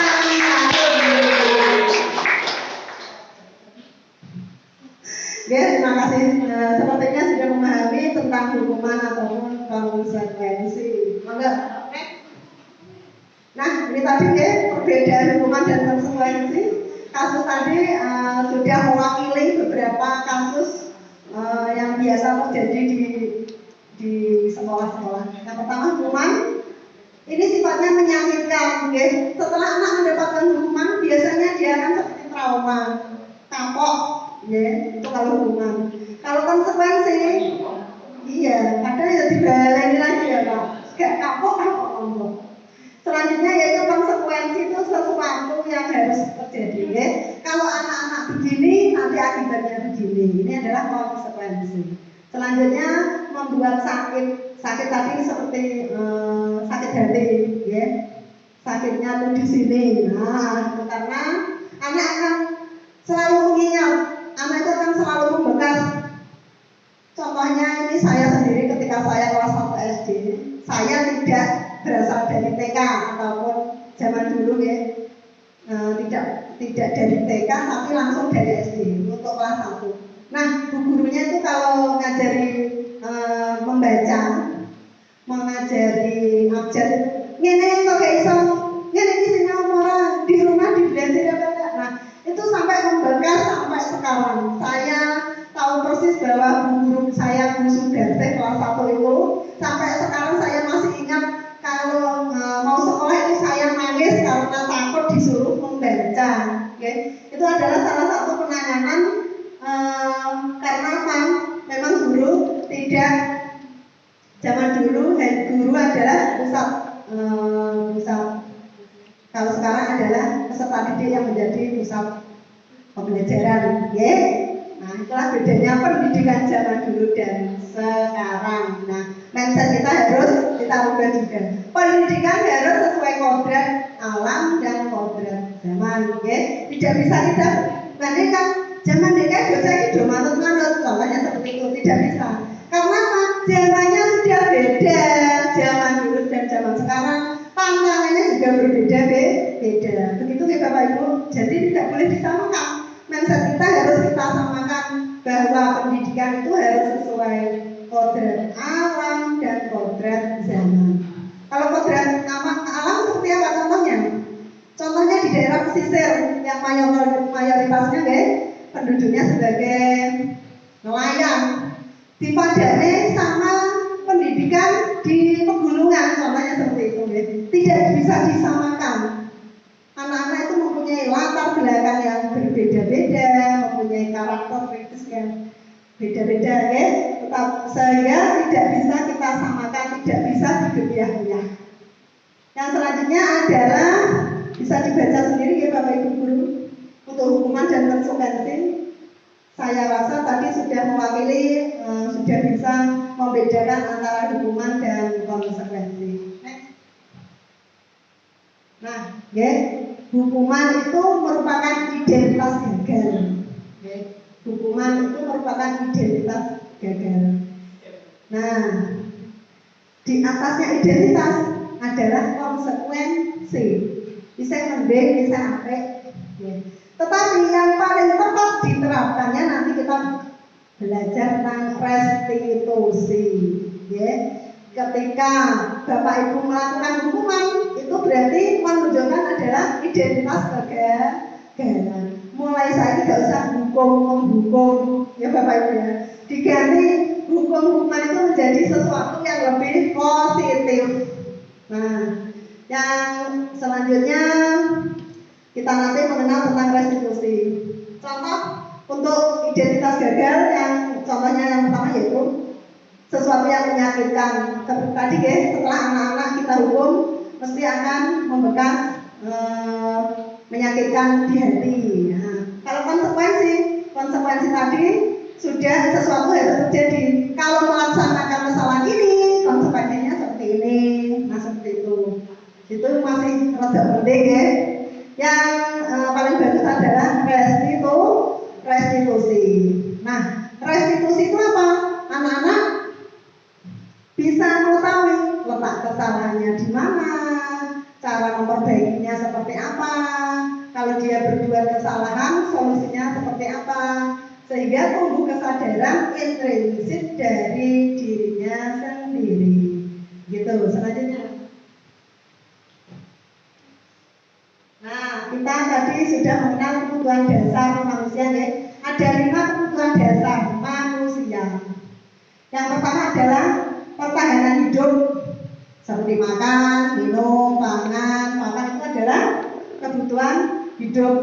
Ya, terima kasih. Sepertinya sudah memahami tentang hukuman ataupun konsekuensi. Monggo. Nah, ini tadi ya perbedaan hukuman dan konsekuensi. Kasus tadi sudah mewakili beberapa kasus yang biasa terjadi di sekolah-sekolah. Yang pertama hukuman. Ini sifatnya menyakitkan, ya. Setelah anak mendapatkan hukuman, biasanya dia akan seperti trauma, kapok, ya. Itu kalau hukuman. Kalau konsekuensi, iya, kadang ya dibaleni lagi ya Pak. Gak kapok. Selanjutnya yaitu konsekuensi itu sesuatu yang harus terjadi, ya. Kalau anak-anak begini, nanti akibatnya begini. Ini adalah konsekuensi. Selanjutnya membuat sakit tadi seperti sakit hati, ya. Sakitnya tuh di sini. Nah, itu karena anak akan selalu mengingat, anak itu akan selalu membekas. Contohnya ini saya sendiri ketika saya kelas 1 SD, saya tidak berasal dari TK ataupun zaman dulu ya, tidak dari TK tapi langsung dari SD untuk kelas 1. Nah, bu gurunya itu kalau ngajari membaca, mengajari abjad, ngene kok gak iso, ngene iki sing nomor belajar apa enggak? Nah, itu sampai membekas sampai sekarang. Saya tahu persis bahwa guru saya Bu Sudarse kelas 1 itu sampai sekarang saya masih ingat kalau mau sekolah itu saya nangis karena takut disuruh membaca. Itu adalah salah satu penanganan karena memang guru tidak zaman dulu guru adalah pusat kalau sekarang adalah peserta didik yang menjadi pusat pembelajaran, ya. Nah, itulah bedanya pendidikan zaman dulu dan sekarang. Nah, mindset kita harus kita ubah juga. Pendidikan harus sesuai kodrat alam dan kodrat zaman, ya. Tidak bisa kita bandingkan zaman DKI bocah itu manut-manut, contohnya seperti itu tidak bisa. Karena apa? Zamannya sudah beda, zaman dulu dan zaman sekarang. Tantangannya juga berbeda-beda. Begitu ya Bapak Ibu. Jadi tidak boleh disamakan. Mindset kita harus kita samakan bahwa pendidikan itu harus sesuai kodrat alam dan kodrat zaman. Kalau kodrat alam seperti apa contohnya? Contohnya di daerah pesisir yang mayoritasnya penduduknya sebagai nelayan, dipadani sama pendidikan di pegunungan, contohnya seperti itu, tidak bisa disamakan. Anak-anak itu mempunyai latar belakang yang berbeda-beda, mempunyai karakteristik yang beda-beda, tetap sehingga tidak bisa kita samakan, tidak bisa digebiah-gebiah. Yang selanjutnya adalah bisa dibaca sendiri ya Bapak Ibu guru untuk hukuman dan konsekuensi. Saya rasa tadi sudah mewakili, sudah bisa membedakan antara hukuman dan konsekuensi. Next. Nah, hukuman itu merupakan identitas gagal. Hukuman itu merupakan identitas gagal. Nah, di atasnya identitas adalah konsekuensi. Bisa mending, bisa apik. Tetapi yang paling tepat diterapkannya nanti kita belajar tentang restitusi. Ketika Bapak Ibu melakukan hukuman itu berarti menunjukkan adalah identitas kegagalan. Mulai saya tidak usah menghukum ya Bapak Ibu ya. Diganti hukuman itu menjadi sesuatu yang lebih positif. Nah, yang selanjutnya kita nanti mengenal tentang restitusi. Contoh untuk identitas gagal yang contohnya yang pertama yaitu sesuatu yang menyakitkan. Seperti tadi setelah anak-anak kita hukum mesti akan membekas menyakitkan di hati. Nah, kalau konsekuensi tadi sudah sesuatu harus terjadi. Kalau melaksanakan kesalahan ini konsekuensinya seperti ini. Nah seperti itu. Itu masih rada penting Yang paling bagus adalah restitusi. Nah, restitusi itu apa? Anak-anak bisa mengetahui letak kesalahannya di mana, cara memperbaikinya seperti apa. Kalau dia berbuat kesalahan, solusinya seperti apa, sehingga tumbuh kesadaran intrinsik dari dirinya sendiri. Gitu. Selanjutnya. Nah, kita tadi sudah mengenal kebutuhan dasar manusia Ada 5 kebutuhan dasar manusia. Yang pertama adalah pertahanan hidup, seperti makan, minum, pangan. Makan itu adalah kebutuhan hidup.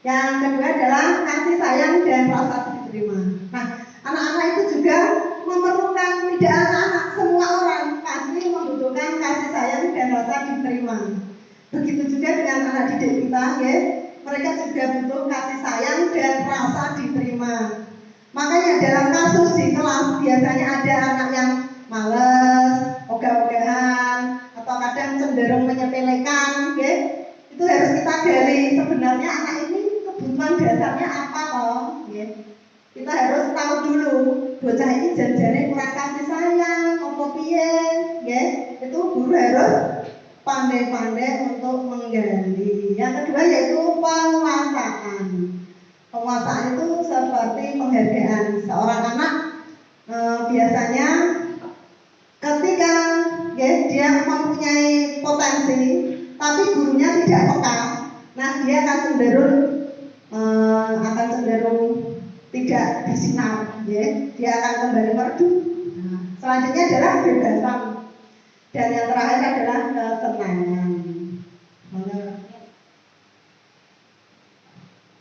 Yang kedua adalah kasih sayang dan rasa diterima. Nah, anak-anak itu juga memerlukan, tidak anak-anak, semua orang pasti membutuhkan kasih sayang dan rasa diterima. Begitu juga dengan anak didik kita, mereka juga butuh kasih sayang dan rasa diterima. Makanya dalam kasus di kelas biasanya ada anak yang malas, ogah-ogahan, atau kadang cenderung menyepelekan, itu harus kita gali sebenarnya anak ini kebutuhan dasarnya apa toh, Kita harus tahu dulu bocah ini janjane kurang kasih sayang, apa piye, itu guru harus pandai-pandai untuk menggali. Yang kedua yaitu penguasaan. Penguasaan itu seperti penghargaan. Seorang anak biasanya ketika dia mempunyai potensi, tapi gurunya tidak peka, Nah, dia akan cenderung tidak disinar, ya. Dia akan kembali meredup. Nah, selanjutnya adalah kebebasan, dan yang terakhir adalah ketenangan.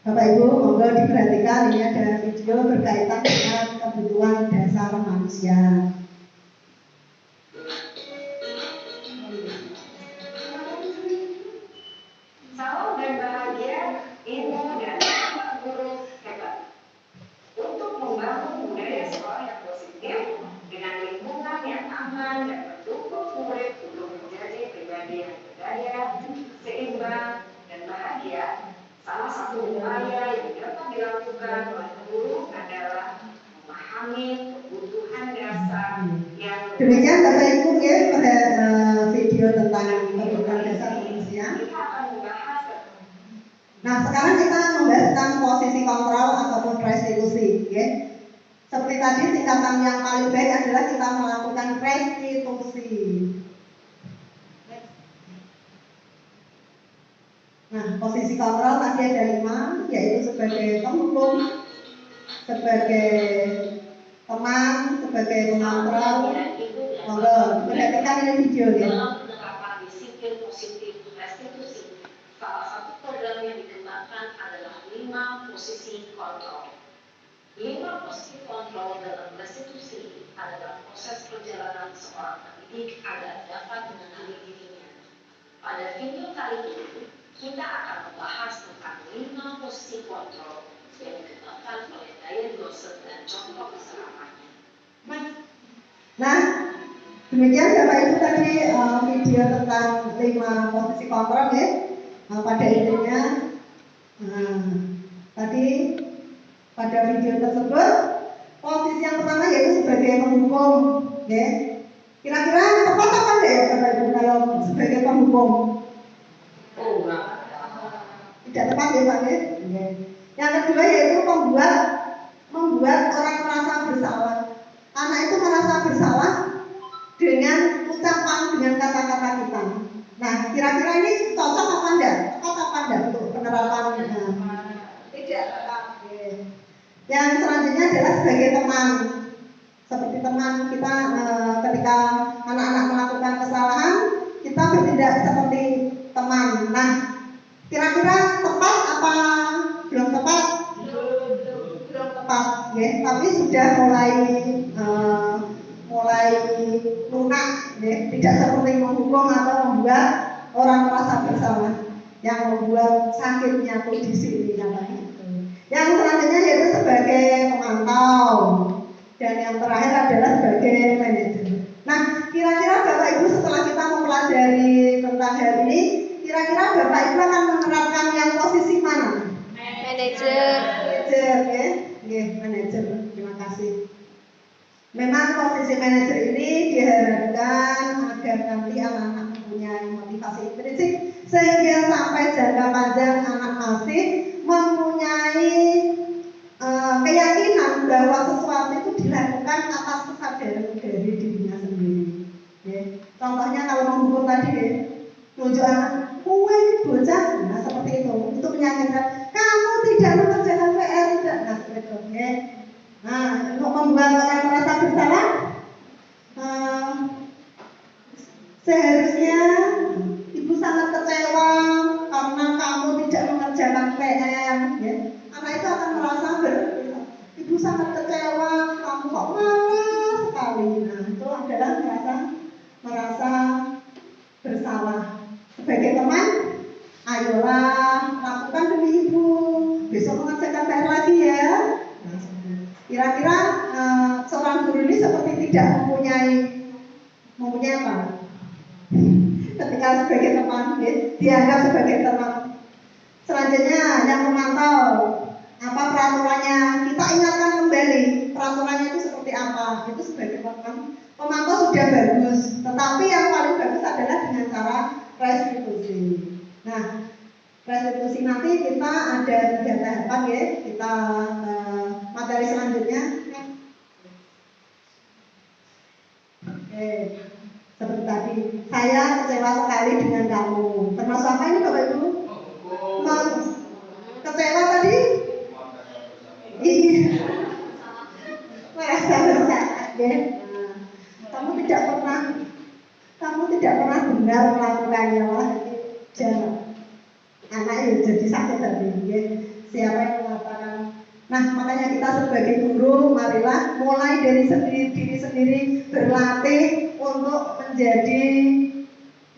Bapak Ibu, monggo diperhatikan, ini ada video berkaitan dengan kebutuhan dasar manusia. Salam dan bahagia, ilmu dan guru hebat. Untuk membangun budaya sekolah yang positif dengan lingkungan yang aman dan mendukung murid untuk menjadi pribadi yang berdaya, seimbang, dan bahagia, salah satu upaya yang dapat dilakukan oleh guru adalah memahami kebutuhan dasar yang Demikian Bapak Ibu, ya, pada video tentang kebutuhan dasar manusia. kita akan membahas. Nah, sekarang kita membahas tentang posisi kontrol ataupun restitusi, ya. Seperti tadi, tingkatan yang paling baik adalah kita melakukan restitusi. Nah, posisi kontrol tadi ada 5, yaitu sebagai penghukum, sebagai teman, sebagai pengontrol. Monggo perhatikan ini video, ya. Dalam penerapan disiplin positif restitusi, salah satu program yang dikembangkan adalah 5 posisi kontrol. 5 posisi kontrol dalam restitusi adalah proses perjalanan seorang pendidik agar dapat mengenali dirinya. Pada video kali ini, kita akan membahas tentang 5 posisi kontrol yang dikembangkan oleh Diane Gosset dan contoh keseramaannya. Nah, demikian Bapak Ibu tadi video tentang 5 posisi kontrol, ya. Pada intinya, tadi pada video tersebut posisi yang pertama yaitu sebagai penghukum, ya. Kira-kira tepat apa enggak ya Bapak Ibu kalau sebagai penghukum? Oh, enggak. Tidak tepat, ya Pak, ya. Yang kedua yaitu membuat orang merasa bersalah. Anak itu merasa bersalah dengan ucapan, dengan kata-kata kita. Nah, kira-kira ini cocok apa enggak? Tepat apa enggak untuk penerapan? Tidak tepat. Yang selanjutnya adalah sebagai teman. Seperti teman kita, ketika anak-anak melakukan kesalahan, kita bertindak seperti teman. Nah, kira-kira tepat apa belum tepat? Belum tepat, ya. Tapi sudah mulai lunak, ya. Tidak seperti menghukum atau membuat orang merasa bersalah, yang membuat sakitnya tuh di sini katanya. Yang selanjutnya yaitu sebagai pemantau, dan yang terakhir adalah sebagai manajer. Nah, kira-kira Bapak Ibu setelah kita mempelajari tentang hal ini, kira-kira Bapak Ibu akan menerapkan yang posisi mana? Manajer. Manajer, ya. Manajer. Terima kasih. Memang posisi manajer ini diharapkan agar nanti anak-anak mempunyai motivasi intrinsik sehingga sampai jangka panjang anak masih mempunyai keyakinan bahwa sesuatu itu dilakukan atas kesadaran dari dirinya sendiri. Ya. Contohnya kalau menghukum tadi, ya, tunjuk anak, kue bocah, nah seperti itu meyakinkan kamu tidak mengerjakan PR, tidak, nah seperti itu. Ya. Nah, untuk membuat orang merasa bersalah, seharusnya ibu sangat kecewa karena kamu tidak mengerjakan PR, ya. Anak itu akan merasa ibu sangat kecewa, kamu kok malas sekali. Nah, itu adalah merasa bersalah. Sebagai teman, ayolah lakukan demi ibu, besok mengerjakan PR lagi, ya. Kira-kira seorang guru ini seperti tidak mempunyai apa? Ketika sebagai teman, ya, dianggap sebagai teman. Selanjutnya yang memantau, apa peraturannya, kita ingatkan kembali peraturannya itu seperti apa. Itu sebagai teman. Pemantau sudah bagus, tetapi yang paling bagus adalah dengan cara restitusi. Nah, restitusi nanti kita ada 3 tahapan, ya. Kita materi selanjutnya. Oke, seperti tadi, saya kecewa sekali dengan kamu. Termasuk apa ini Bapak Ibu? Kecewa tadi? Iya. Merasa bersalah, ya. Kamu tidak pernah benar melakukannya, wah jangan. Anak ya jadi sakit tadi, ya. Siapa yang mengatakan? Nah, makanya kita sebagai guru, marilah mulai dari diri sendiri berlatih untuk menjadi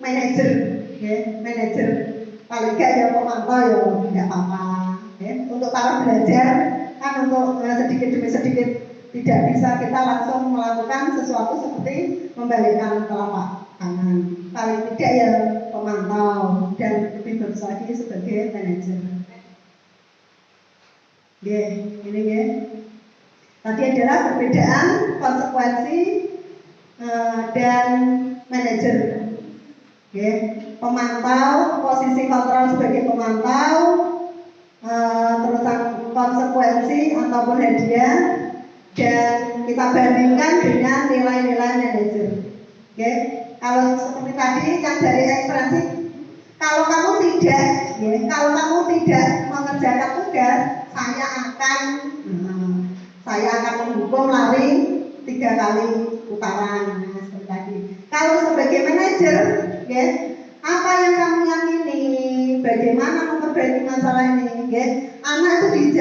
manajer, ya, manajer. Paling gak ya pemantau ya tidak apa-apa. Ya. Untuk para belajar kan untuk sedikit demi sedikit tidak bisa kita langsung melakukan sesuatu seperti membalikkan telapak tangan. Paling tidak ya pemantau dan lebih bagus lagi sebagai manajer. Ya, ini ya. Tadi adalah perbedaan konsekuensi dan manajer. Ya, pemantau, posisi kontrol sebagai pemantau, terusan konsekuensi ataupun hadiah, dan kita bandingkan dengan nilai-nilai manajer. Oke, kalau seperti tadi yang dari ekspresi, kalau kamu tidak mengerjakan tugas, saya akan menghukum lari 3 kali putaran. Nah, seperti tadi. Kalau sebagai manajer, ya, apa yang kamu yakini, bagaimana memperbaiki masalah ini, ya? Anak itu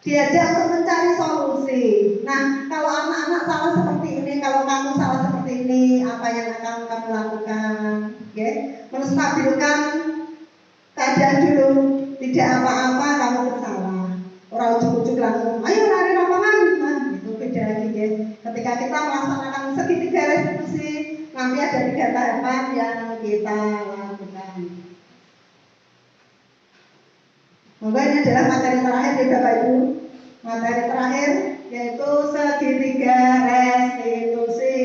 diajak untuk mencari solusi. Nah, kalau anak-anak salah seperti ini, kalau kamu salah seperti ini, apa yang akan kamu lakukan? Ya, menstabilkan keadaan dulu. Tidak apa-apa, kamu bersalah. Orang ujuk-ujuk langsung, ayo lari lapangan. Nah, itu beda lagi ya. Ketika kita melaksanakan segitiga restitusi, nanti ada 3 tahapan yang kita lakukan. Semoga ini adalah materi terakhir ya Bapak Ibu. Materi terakhir yaitu segitiga restitusi.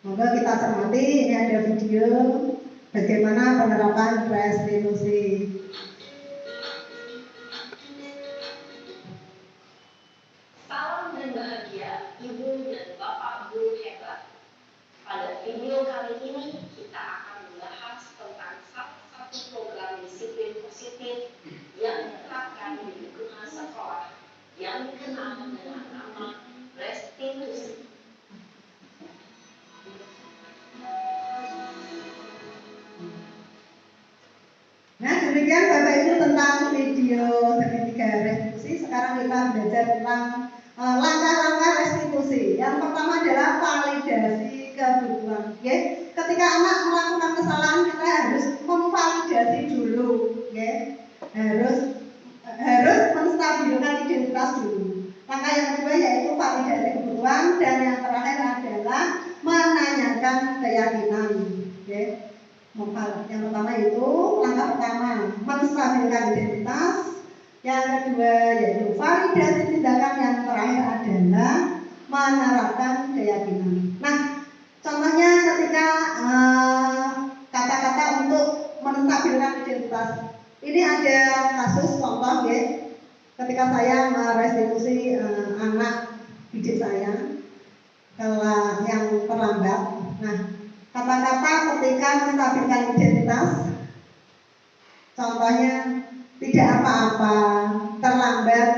Semoga kita cermati, ini ada video bagaimana penerapan restitusi. Salam dan bahagia Ibu dan Bapak Guru hebat. Pada video kali ini kita akan membahas tentang salah satu program disiplin positif yang diterapkan di lingkungan sekolah yang dikenal dengan nama restitusi. Nah, demikian Bapak Ibu tentang video segitiga restitusi. Sekarang kita belajar tentang langkah-langkah restitusi. Yang pertama adalah validasi kebutuhan. Okay? Ketika anak melakukan kesalahan, kita harus memvalidasi dulu. Okay? Harus menstabilkan identitas dulu. Langkah yang kedua yaitu validasi kebutuhan, dan yang terakhir adalah menanyakan keyakinan. Okay? Yang pertama itu langkah pertama menstabilkan identitas, yang kedua yaitu validasi tindakan, yang terakhir adalah menerapkan keyakinan. Nah, contohnya ketika kata-kata untuk menstabilkan identitas, ini ada kasus contoh ya, ketika saya merestitusi anak didik saya yang terlambat. Nah, kata-kata ketika menstabilkan identitas, contohnya tidak apa-apa, terlambat,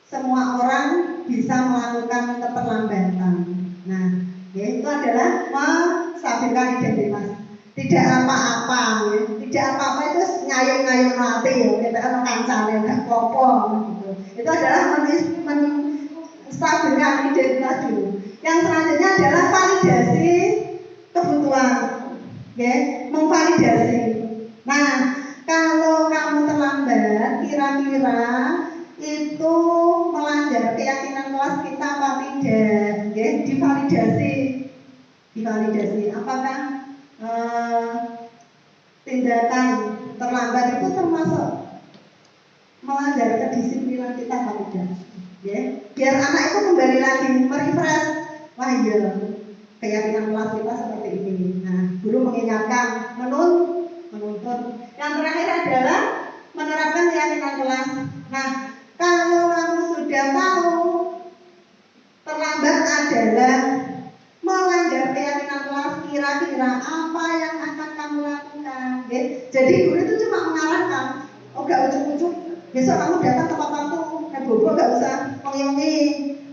semua orang bisa melakukan keterlambatan. Nah, yaitu adalah menstabilkan identitas. Tidak apa-apa, ya. Tidak apa-apa itu ngayun-ngayun mati ya, kita kan kancane enggak apa-apa gitu. Itu adalah menstabilkan identitas dulu. Yang selanjutnya adalah validasi kebutuhan, ya, memvalidasi. Nah, kalau kamu terlambat, kira-kira itu melanggar keyakinan kelas kita apa tidak? Ya, divalidasi. Apakah tindakan terlambat itu termasuk melanggar kedisiplinan kita apa tidak? Ya, biar anak itu kembali lagi merefresh. Wah iya, keyakinan kelas kita seperti ini. Nah, guru mengingatkan, menuntut. Yang terakhir adalah menerapkan keyakinan kelas. Nah, kalau kamu sudah tahu terlambat adalah melanggar keyakinan kelas, kira-kira Jadi guru itu cuma mengarahkan, oh gak ujuk-ujuk, besok kamu datang tepat waktu, bobo gak usah mengi-mengi,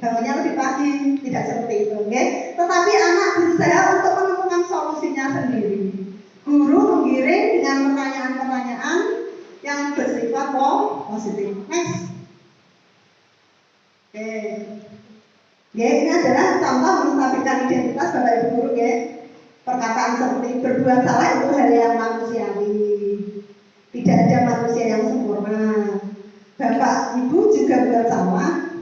bangunnya lebih pagi, tidak seperti itu, okay? Tetapi anak berusaha untuk menemukan solusinya sendiri. Guru menggiring dengan pertanyaan-pertanyaan yang bersifat positif. Next. Oke. Ini adalah contoh menstabilkan identitas Bapak Ibu guru, perkataan seperti berbuat salah itu hal yang manusiawi. Tidak ada manusia yang sempurna. Bapak Ibu juga buat salah.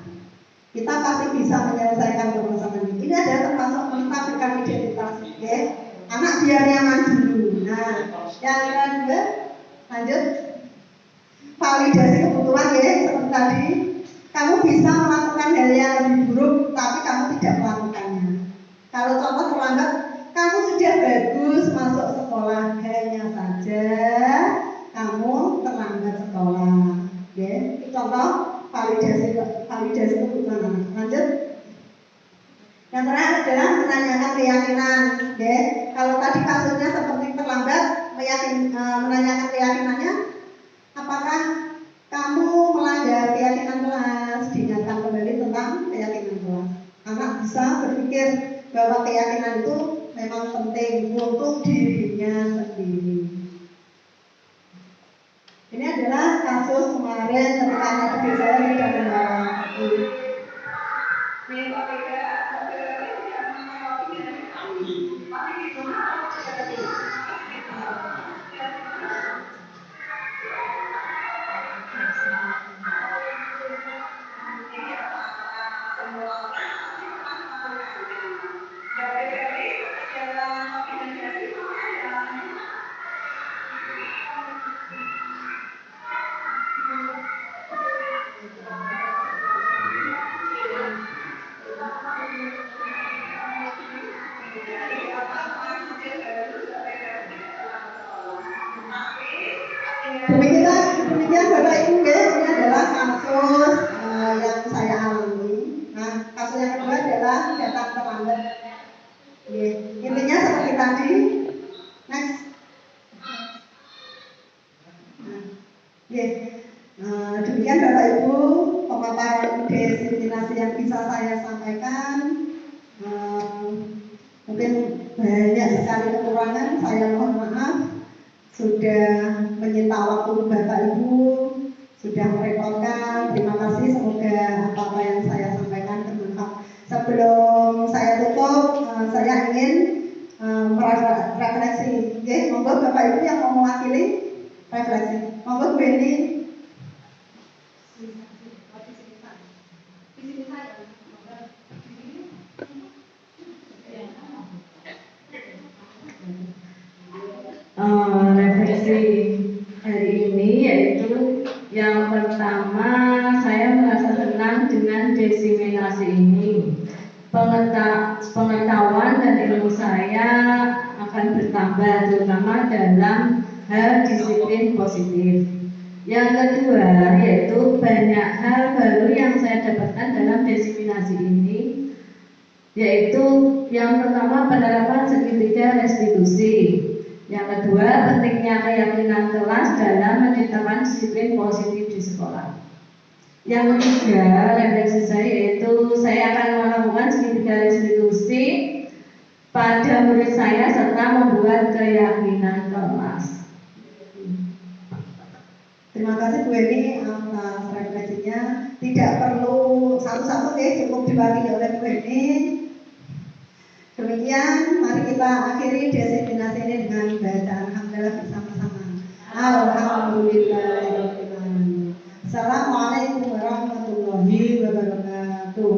Kita pasti bisa menyelesaikan permasalahan ini. Ini adalah termasuk menstabilkan identitas. Anak biar nyaman dulu. Nah, yang kedua, lanjut. Validasi kebutuhan seperti tadi. Kamu bisa melakukan hal yang lebih buruk, tapi kamu tidak melakukannya. Kalau contoh terlambat, kamu sudah bagus masuk sekolah, hanya saja kamu terlambat sekolah. Contoh validasi kebutuhan anak. Lanjut. Yang terakhir adalah menanyakan keyakinan. Kalau tadi kasusnya seperti terlambat, menanyakan keyakinannya, apakah kamu melanggar keyakinan kelas? Diingatkan kembali tentang keyakinan kelas. Anak bisa berpikir bahwa keyakinan itu memang penting untuk dirinya sendiri. Ini adalah kasus kemarin ketika anak kecil saya tidak membawa Demikian Bapak Ibu, ini adalah kasus yang saya alami. Nah, kasus yang kedua adalah datang terlambat. Intinya seperti tadi. Next. Demikian Bapak Ibu pemaparan diskriminasi yang bisa saya sampaikan. Mungkin banyak sekali kekurangan, saya mohon maaf. Sudah menyita waktu Bapak Ibu, sudah merepotkan. Terima kasih, semoga apa yang saya sampaikan bermanfaat. Sebelum saya tutup, saya ingin refleksi. Monggo Bapak Ibu yang mau mewakili refleksi. Monggo Bu Eni. Refleksi hari ini yaitu yang pertama, saya merasa senang dengan diseminasi ini. Pengetahuan dan ilmu saya akan bertambah, terutama dalam hal disiplin positif. Yang kedua yaitu banyak hal baru yang saya dapatkan dalam diseminasi ini, yaitu yang pertama penerapan segitiga restitusi. Yang kedua, pentingnya keyakinan kelas dalam menciptakan disiplin positif di sekolah. Yang ketiga, refleksi saya yaitu saya akan melakukan segitiga restitusi pada murid saya serta membuat keyakinan kelas. Terima kasih Bu Eni atas refleksinya. Tidak perlu satu-satu, cukup diwakili oleh Bu Eni. Demikian, mari kita akhiri diseminasi ini dengan bacaan alhamdulillah bersama-sama. Alhamdulillahirabbil alamin. Assalamualaikum warahmatullahi wabarakatuh.